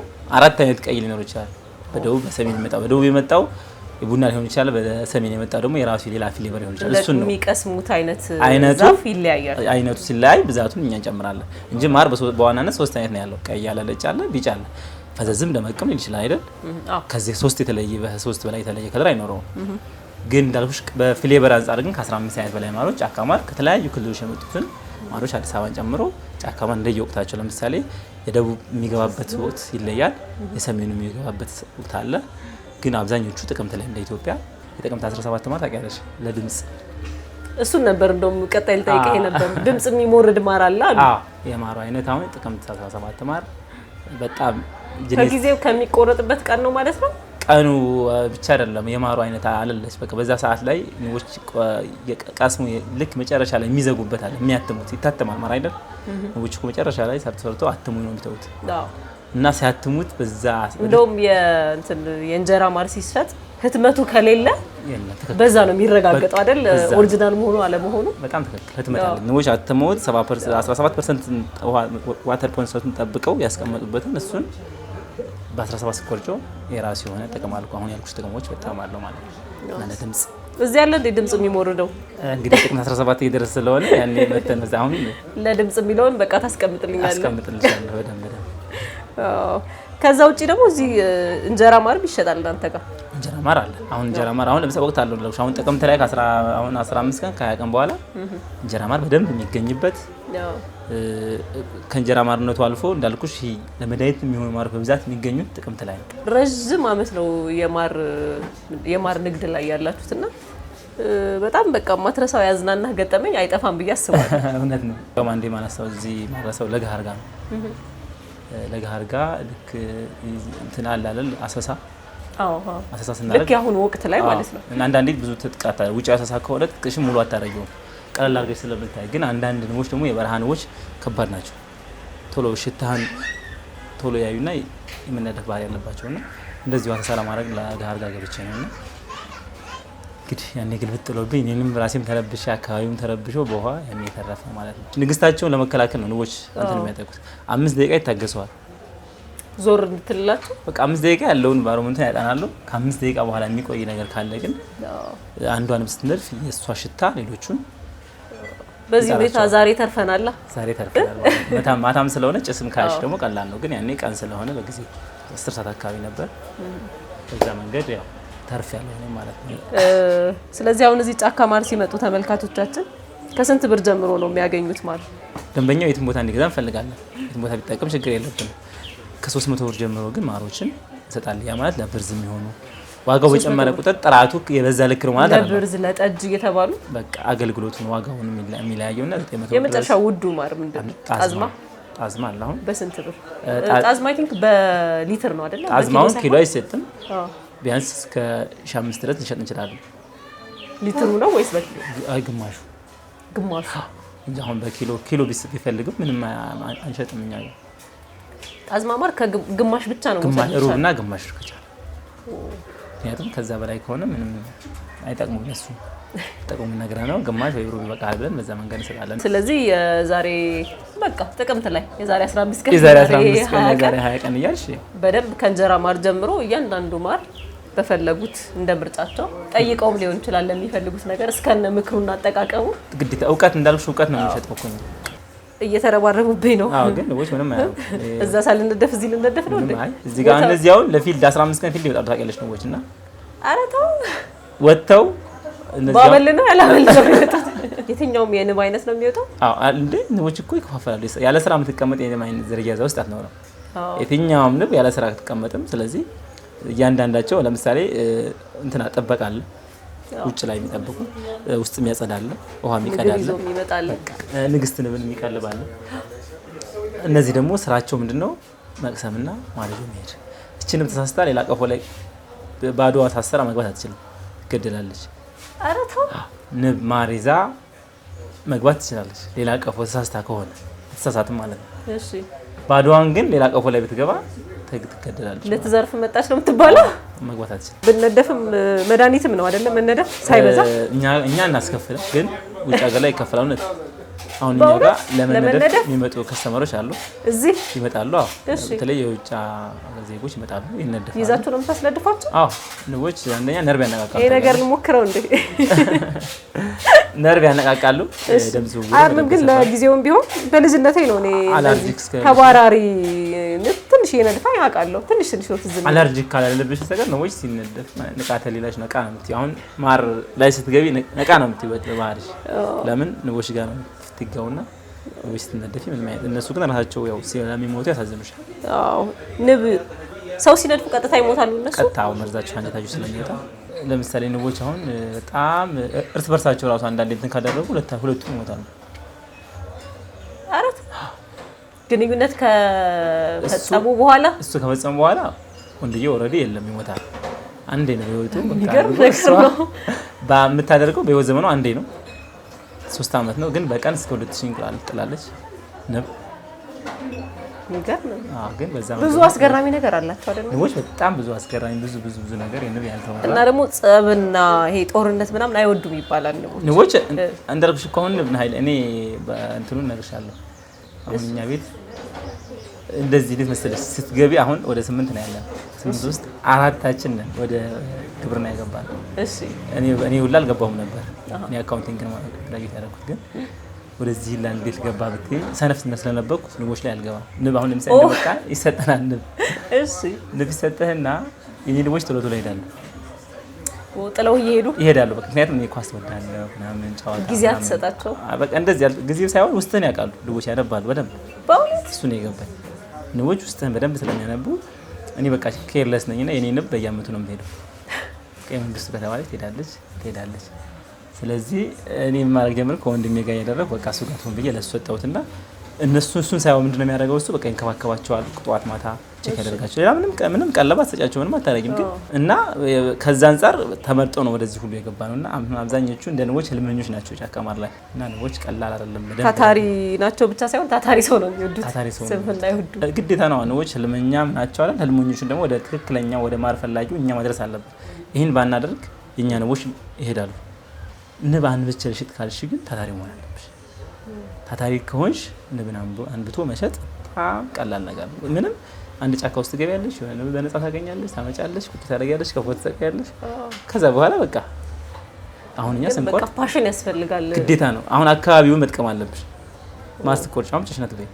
4 አይነት ቀይ ሊኖር ይችላል። በደቡብ በሰሜን የመጣው በደቡብ የመጣው የቡና ሊሆን ይችላል፣ በሰሜን የመጣው ደግሞ የራሱ ሌላ ፍሌቨር ሊሆን ይችላል። እሱ ነው የሚቀስሙት አይነቱ ዛፍ ይለያያል። አይነቱ ሲለያይ ብዛቱን እኛ እንጨምራለን እንጂ ማር በዋናነት 3 አይነት ነው ያለው። ቀይ አለ፣ ነጭ አለ፣ ቢጫ አለ። ፈዘዝም ደመቅም ሊል ይችላል አይደል? ከዚህ 3 የተለየ በ3 በላይ የተለየ ከለር አይኖረውም። ግን እንዳልኩሽ በፍሌቨር አንፃር ግን ከ15 አይነት በላይ ማሮች ጫካ ማር ከተለያዩ ክልሎች የመጡትን ማሮች አዲስ አበባን ጨምሮ ጫካ ማር እንደየወቅታቸው ለምሳሌ የደቡብ የሚገባበት ወቅት ይለያል፣ የሰሜኑ የሚገባበት ወቅት አለ። ግን አብዛኞቹ ጥቅምት ላይ እንደ ኢትዮጵያ የጥቅምት 17 ማር ታውቂያለሽ ለድምጽ እሱን ነበር እንደውም ቀጣይ ልጠይቅህ ነበር። ድምጽ የሚሞርድ ማር አለ አሉ። የማሩ አይነት አሁን ጥቅምት 17 ማር በጣም ከጊዜው ከሚቆረጥበት ቀን ነው ማለት ነው። ቀኑ ብቻ አይደለም የማሩ አይነት አለለች። በቃ በዛ ሰዓት ላይ ንቦች ቀስሙ ልክ መጨረሻ ላይ የሚዘጉበት አለ የሚያትሙት ይታተማል ማር አይደል? ንቦች እኮ መጨረሻ ላይ ሰርቶ አትሙ ነው የሚተውት። እና ሲያትሙት በዛ እንደውም የእንጀራ ማር ሲሰጥ ህትመቱ ከሌለ በዛ ነው የሚረጋገጠው አይደል? ኦሪጂናል መሆኑ አለመሆኑ በጣም ትክክል። ህትመት አለ። ንቦች አትመውት 17% ዋተር ኮንሰንትሬቱን ጠብቀው ያስቀመጡበትን እሱን በ17 ስኮርጆ የራሱ የሆነ ጥቅም አለው። አሁን ያልኩሽ ጥቅሞች በጣም አለው ማለት ነው። እና ድምጽ እዚህ ያለ እንደ ድምጽ የሚሞርደው እንግዲህ ጥቅም 17 እየደረሰ ስለሆነ ያኔ መተን እዛ አሁን ለድምጽ የሚለውን በቃ ታስቀምጥልኛለህ። አስቀምጥልሻለሁ በደንብ። ከዛ ውጪ ደግሞ እዚህ እንጀራ ማር ይሸጣል እናንተ ጋር? እንጀራ ማር አለ። አሁን እንጀራ ማር አሁን ለምሳሌ ወቅት አለው ለውሽ አሁን ጥቅምት ላይ አሁን 15 ቀን ከ20 ቀን በኋላ እንጀራ ማር በደንብ የሚገኝበት ከእንጀራ ማርነቱ አልፎ እንዳልኩሽ ለመድኃኒት የሚሆኑ ማር በብዛት የሚገኙት ጥቅምት ላይ ነው። ረጅም ዓመት ነው የማር ንግድ ላይ ያላችሁትና በጣም በቃ ማትረሳው ያዝናና ገጠመኝ አይጠፋም ብዬ አስባለሁ። እውነት ነው። አንዴ ማነሳው እዚህ ማረሳው ለገሃር ጋር ነው። ለገሃር ጋር ልክ እንትን አለ አይደል አሰሳ አሰሳ ስናደርግ ልክ ያሁን ወቅት ላይ ማለት ነው። እና አንዳንዴ ብዙ ትጥቃታ ውጪ አሰሳ ከሆነ ጥቅሽ ሙሉ አታረጊው ቀለል አድርገሽ ስለምታይ። ግን አንዳንድ ንቦች ደግሞ የበረሃ ንቦች ከባድ ናቸው። ቶሎ ሽታህን ቶሎ ያዩና የመነደፍ ባህሪ ያለባቸውና እንደዚህ አሰሳ ለማድረግ ለገሃር ጋር ገብቼ ነውና እንግዲህ ያኔ ግልብጥ ጥሎብኝ እኔንም ራሴም ተረብሼ አካባቢውም ተረብሾ በውሃ ያኔ የተረፈ ማለት ነው። ንግስታቸውን ለመከላከል ነው ንቦች እንትን የሚያጠቁት። 5 ደቂቃ ይታገሰዋል ዞር እንድትላችሁ በቃ 5 ደቂቃ ያለውን ባሮመንቱን ያጣናሉ። ከ5 ደቂቃ በኋላ የሚቆይ ነገር ካለ ግን አንዷ ንብ ስትነድፍ የእሷ ሽታ ሌሎቹን በዚህ ሁኔታ ዛሬ ተርፈናል። ማታም ስለሆነ ጭስም ካሽ ደግሞ ቀላል ነው። ግን ያኔ ቀን ስለሆነ በጊዜ 10 ሰዓት አካባቢ ነበር። በዛ መንገድ ያው ተርፍ ያለው ነው ማለት ነው። ስለዚህ አሁን እዚህ ጫካ ማር ሲመጡ ተመልካቾቻችን ከስንት ብር ጀምሮ ነው የሚያገኙት ማር? ደንበኛው የትም ቦታ እንዲገዛ እንፈልጋለን። የትም ቦታ ቢጠቀም ችግር የለብንም። ከ300 ብር ጀምሮ ግን ማሮችን እንሰጣለን። ያ ማለት ለብርዝ የሚሆኑ ዋጋው በጨመረ ቁጥር ጥራቱ የበዛ ልክ ነው ማለት አይደለም። ለብርዝ ለጠጅ እየተባሉ በቃ አገልግሎቱን ዋጋውን የሚለያየውና 900 ብር። የመጨረሻው ውዱ ማር ምንድነው? ጣዝማ አለ። አሁን በስንት ብር? ጣዝማ አይ ቲንክ በሊትር ነው አይደል? ጣዝማውን ኪሎ አይሰጥም። ቢያንስ እስከ 5 ድረስ እንሸጥ እንችላለን። ሊትሩ ነው ወይስ በኪሎ? አይ ግማሹ እንጂ አሁን በኪሎ ቢፈልግም ምንም አንሸጥም እኛ። ጣዝማ ማር ከግማሽ ብቻ ነው ግማሽ ሩብና ግማሽ ከቻለ። ምክንያቱም ከዛ በላይ ከሆነ ምንም አይጠቅሙም ለሱ ጥቅሙ ነገር ነው። ግማሽ ወይ ሩብ ይበቃል ብለን በዛ መንገድ እንሰጣለን። ስለዚህ የዛሬ በቃ ጥቅምት ላይ የዛሬ 15 ቀን የዛሬ 20 ቀን እያልሽ በደንብ ከእንጀራ ማር ጀምሮ እያንዳንዱ ማር በፈለጉት እንደ ምርጫቸው ጠይቀውም ሊሆን ይችላል ለሚፈልጉት ነገር እስከነ ምክሩና አጠቃቀሙ። ግዴታ እውቀት እንዳልኩሽ እውቀት ነው የሚሸጠው እኮ ነው። እየተረባረቡብኝ ነው። አዎ ግን ወይ ምንም አይሆን። እዛ ሳልነደፍ እዚህ ልነደፍ ነው እንዴ? እዚህ ጋር እንደዚህ አሁን ለፊልድ 15 ቀን ፊልድ ይወጣሉ ታውቂያለሽ ንቦችና ኧረ ተው ወጥተው ባበል ነው ያላበል ነው የሚወጣው። የትኛውም የንብ አይነት ነው የሚወጣው? አዎ እንዴ ንቦች እኮ ይከፋፈላሉ። ያለ ስራ የምትቀመጥ የንብ አይነት ዝርያ እዛ ውስጥ አትኖርም። የትኛውም ንብ ያለ ስራ አትቀመጥም። ስለዚህ እያንዳንዳቸው ለምሳሌ እንትና ጠበቃለ ውጭ ላይ የሚጠብቁ ውስጥ የሚያጸዳለ ውሃ የሚቀዳለ ንግስት ንብን የሚቀልባለ። እነዚህ ደግሞ ስራቸው ምንድነው? መቅሰምና ማለጅ መሄድ። እቺ ንብ ተሳስታ ሌላ ቀፎ ላይ ባዶዋ ታሰራ መግባት አትችልም፣ ትገደላለች። ኧረ ተው ንብ ማር ይዛ መግባት ትችላለች ሌላ ቀፎ ተሳስታ ከሆነ ተሳሳትም ማለት ነው። እሺ ባዶዋን ግን ሌላ ቀፎ ላይ ብትገባ ትገደላለች። ልትዘርፍ መጣች ነው የምትባለው። መግባት አትችልም። ብነደፍም መድኃኒትም ነው አይደለም? መነደፍ ሳይበዛ እኛ እናስከፍል፣ ግን ውጭ ሀገር ላይ ይከፈላል። እውነት አሁን እኛ ጋር ለመነደፍ የሚመጡ ከስተመሮች አሉ፣ እዚህ ይመጣሉ። አዎ በተለይ የውጭ ዜጎች ይመጣሉ፣ ይነደፋሉ። ይዛችሁ ነው የምታስነድፏቸው? አዎ ንቦች አንደኛ ነርቭ ያነቃቃሉ። ይሄ ነገር እንሞክረው እንዴ? ነርቭ ያነቃቃሉ። ደም ዝውውር አይደለም ግን ለጊዜውም ቢሆን በልጅነቴ ነው እኔ ተባራሪ ትንሽ የነድፋ ያውቃለሁ። ትንሽ ነው ትዝም አለርጂክ ካላለብሽ ሰገር ንቦች ሲነደፍ ንቃተ ሌላሽ ነቃ ነው የምትይው። አሁን ማር ላይ ስትገቢ ነቃ ነው የምትይው ባህሪሽ። ለምን ንቦች ጋር ነው ትጋውና ወይስ ትነደፊ ምን ማለት እነሱ ግን ራሳቸው ያው ስለሚሞቱ ያሳዝኑሻል። አዎ ንብ ሰው ሲነድፉ ቀጥታ ይሞታሉ እነሱ ቀጥታው መርዛቸው አንጀታቸው ስለሚወጣ ለምሳሌ ንቦች አሁን በጣም እርስ በርሳቸው ራሱ አንዳንዴ እንትን ካደረጉ ሁለቱም ይሞታሉ። አረት ግንኙነት ከፈጸሙ በኋላ እሱ ከፈጸሙ በኋላ ወንድዬ ኦልሬዲ የለም ይሞታል። አንዴ ነው ህይወቱ በምታደርገው በህይወት ዘመኑ አንዴ ነው 3 አመት ነው ግን በቀን እስከ 2000 እንቁላል ትጥላለች ንብ። ይገርም። ግን በዛ ብዙ አስገራሚ ነገር አላቸው አይደል? ንቦች በጣም ብዙ አስገራሚ ብዙ ነገር የንብ ያልተወራ እና ደግሞ ጸብና ይሄ ጦርነት ምናምን አይወዱም ይባላል ንቦች እንደርኩሽ እኮ አሁን ንብ ኃይል እኔ በእንትኑ እነግርሻለሁ። አሁን እኛ ቤት እንደዚህ ልት መሰለሽ ስትገቢ አሁን ወደ 8 ነው ያለን 8 ውስጥ 4ታችን ነን ወደ ግብርና ያገባን። እሺ እኔ ሁላ አልገባሁም ነበር። እኔ አካውንቲንግ ነው ግራጁዌት ያደረኩት ግን ወደዚህ ሁላ እንዴት ገባ ብትይ ሰነፍ ስለነበርኩ ንቦች ላይ አልገባም። ንብ አሁን ለምሳሌ እንደበቃ ይሰጠናል ንብ። እሺ ንብ ይሰጠህና የኔ ንቦች ቶሎ ይሄዳሉ ጥለው ይሄዳሉ። በቃ ምክንያቱም እኔ ኳስ ወዳለሁ ምናምን ጨዋታ ጊዜ አትሰጣቸው። በቃ እንደዚህ ጊዜው ሳይሆን ውስጥህን ያውቃሉ ንቦች ያነባሉ በደንብ። በእውነት እሱ ነው የገባኝ። ንቦች ውስጥህን በደንብ ስለሚያነቡ እኔ በቃ ኬርለስ ነኝና የኔ ንብ በየአመቱ ነው የምትሄደው። ቀይ መንግስቱ ከተባለች ትሄዳለች። ስለዚህ እኔ ማድረግ ጀምር ከወንድሜ ጋር ያደረኩ በቃ እሱ ጋር ትሆን ብዬ ለሱ ወጣሁትና እሱን ሳይሆን ምንድነው የሚያደርገው እሱ በቃ ይንከባከባቸዋል። ጧት ማታ ቼክ ያደርጋቸው። ሌላ ምንም ቀለባት ሰጫቸው ምንም አታረጊም ግን እና ከዛ አንፃር ተመርጦ ነው ወደዚህ ሁሉ የገባ ነውና አብዛኞቹ እንደ ንቦች ህልመኞች ናቸው ጫካ ማር ላይ እና ንቦች ቀላል አይደለም። ታታሪ ናቸው ብቻ ሳይሆን ታታሪ ሰው ነው የሚወዱት። ስንፍና አይወዱም ግዴታ ነው። ንቦች ህልመኛም ናቸው አይደል? ህልመኞቹን ደግሞ ወደ ትክክለኛ ወደ ማር ፈላጊው እኛ ማድረስ አለብን። ይህን ባናደርግ የኛ ንቦች ይሄዳሉ። ንብ አንብቸሽ ሽጥ ካልሽ ግን ታታሪ መሆን አለብሽ። ታታሪ ከሆንሽ ንብን አንብቶ መሸጥ ቀላል ነገር ነው። ምንም አንድ ጫካ ውስጥ ገበያለሽ የሆነ ንብ በነፃ ታገኛለሽ፣ ታመጫለሽ፣ ቁጭ ታደርጊያለሽ፣ ከፎት ተቀያለሽ። ከዛ በኋላ በቃ አሁን እኛ ስንቆርጥ በቃ ፓሽን ያስፈልጋል። ግዴታ ነው። አሁን አካባቢውን መጥቀም አለብሽ። ማስትቆርጫ አምጪሽ ነው ትበይ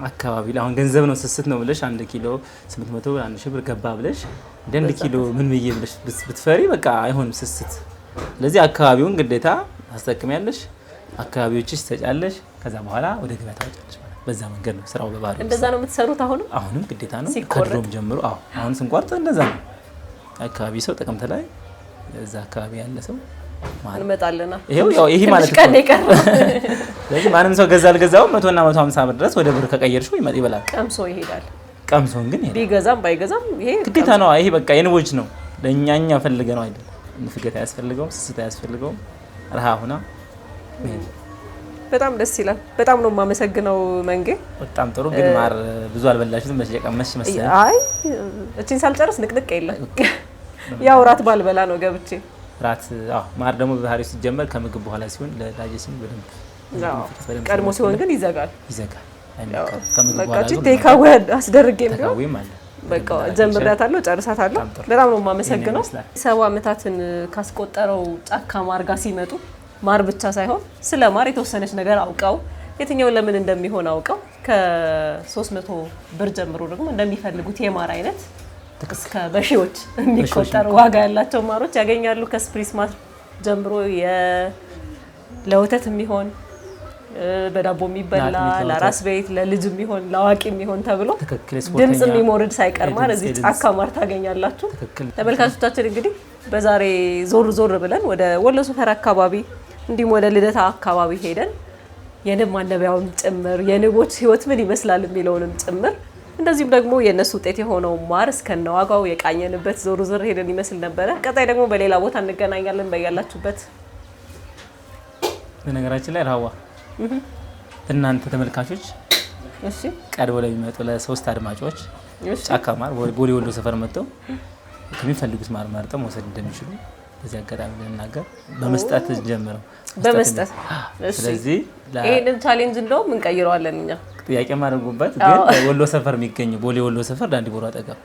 አካባቢ ላይ አሁን ገንዘብ ነው ስስት ነው ብለሽ 1 ኪሎ 800 ብር 1000 ብር ገባ ብለሽ እንደ 1 ኪሎ ምን ብዬ ብለሽ ብትፈሪ በቃ አይሆንም ስስት። ስለዚህ አካባቢውን ግዴታ ታስጠቅሚያለሽ፣ አካባቢዎችሽ ትሰጫለሽ፣ ከዛ በኋላ ወደ ገበያ ታወጫለሽ ማለት በዛ መንገድ ነው ስራው። በባህሪ እንደዛ ነው የምትሰሩት አሁንም ግዴታ ነው ከድሮም ጀምሮ። አሁን ስንቆርጥ እንደዛ ነው። አካባቢ ሰው ጥቅምት ላይ እዛ አካባቢ ያለ ሰው ማለት እንመጣለና ይሄ ማለት ነው። ስለዚህ ማንም ሰው ገዛ አልገዛው 100 እና 150 ብር ድረስ ወደ ብር ከቀየርሽው ይበላል፣ ቀምሶ ይሄዳል። ቀምሶን ግን ቢገዛም ባይገዛም ይሄ ግዴታ ነው። ይሄ በቃ የንቦች ነው። ለኛኛ ፈልገ ነው አይደል? ንፍገት አያስፈልገውም፣ ስስት አያስፈልገውም። ረሃ ሆና በጣም ደስ ይላል። በጣም ነው የማመሰግነው መንጌ። በጣም ጥሩ። ግን ማር ብዙ አልበላሽም መሰለኝ መሰለኝ። አይ እቺን ሳልጨርስ ንቅንቅ የለም። ያው ራት ባልበላ ነው ገብቼ ራት። ማር ደግሞ በባህሪው ሲጀመር ከምግብ በኋላ ሲሆን ለዳይጀሽን በደንብ ቀድሞ ሲሆን ግን ይዘጋል። ከምግብ በኋላ ግን ቴካዌ አስደርጌም ቢሆን በቃ ጀምራታለሁ ጨርሳታለሁ። በጣም ነው የማመሰግነው። 70 ዓመታትን ካስቆጠረው ጫካ ማር ጋር ሲመጡ ማር ብቻ ሳይሆን ስለ ማር የተወሰነች ነገር አውቀው የትኛው ለምን እንደሚሆን አውቀው ከ300 ብር ጀምሮ ደግሞ እንደሚፈልጉት የማር አይነት እስከ በሺዎች የሚቆጠሩ ዋጋ ያላቸው ማሮች ያገኛሉ። ከስፕሪስ ማር ጀምሮ ለወተት የሚሆን በዳቦ የሚበላ ለራስ ቤት ለልጅ የሚሆን ለአዋቂ የሚሆን ተብሎ ድምጽ የሚሞርድ ሳይቀር ማር እዚህ ጫካ ማር ታገኛላችሁ። ተመልካቾቻችን እንግዲህ በዛሬ ዞር ብለን ወደ ወሎ ሰፈር አካባቢ እንዲሁም ወደ ልደታ አካባቢ ሄደን የንብ ማነቢያውን ጭምር የንቦች ህይወት ምን ይመስላል የሚለውንም ጭምር እንደዚህም ደግሞ የነሱ ውጤት የሆነው ማር እስከነዋጋው የቃኘንበት ዞር ሄደን ይመስል ነበረ። ቀጣይ ደግሞ በሌላ ቦታ እንገናኛለን። በያላችሁበት በነገራችን ላይ ራዋ እናንተ ተመልካቾች ቀርቦ ለሚመጡ ለ3 አድማጮች ጫካ ማር ቦሌ ወሎ ሰፈር መጥተው ከሚፈልጉት ማር መርጠው መውሰድ እንደሚችሉ በዚህ አጋጣሚ ልናገር በመስጠት ጀምረው በመስጠት። ስለዚህ ይሄንን ቻሌንጅ እንደውም እንቀይረዋለን እኛ ጥያቄ ማድረጉበት ግን ወሎ ሰፈር የሚገኝ ቦሌ ወሎ ሰፈር ዳንዲ ቦራ አጠገብ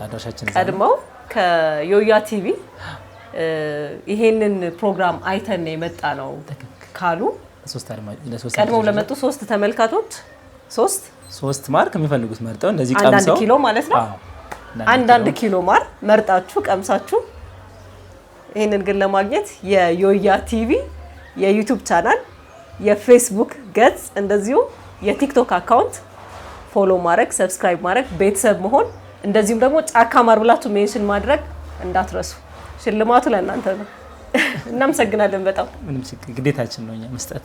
አድራሻችን ቀድመው ከዮያ ቲቪ ይሄንን ፕሮግራም አይተን የመጣ ነው ካሉ ቀድመው ለመጡ 3 ተመልካቾች 3 ማር ከሚፈልጉት መርጠው እንደዚህ ቀምሰው 1 ኪሎ ማለት ነው 1 ኪሎ ማር መርጣችሁ ቀምሳችሁ ይሄንን ግን ለማግኘት የዮያ ቲቪ የዩቲዩብ ቻናል የፌስቡክ ገጽ እንደዚሁ የቲክቶክ አካውንት ፎሎ ማድረግ፣ ሰብስክራይብ ማድረግ፣ ቤተሰብ መሆን እንደዚሁም ደግሞ ጫካ ማር ብላችሁ ሜንሽን ማድረግ እንዳትረሱ። ሽልማቱ ለእናንተ ነው። እናመሰግናለን በጣም። ምንም ችግር ግዴታችን ነው እኛ መስጠት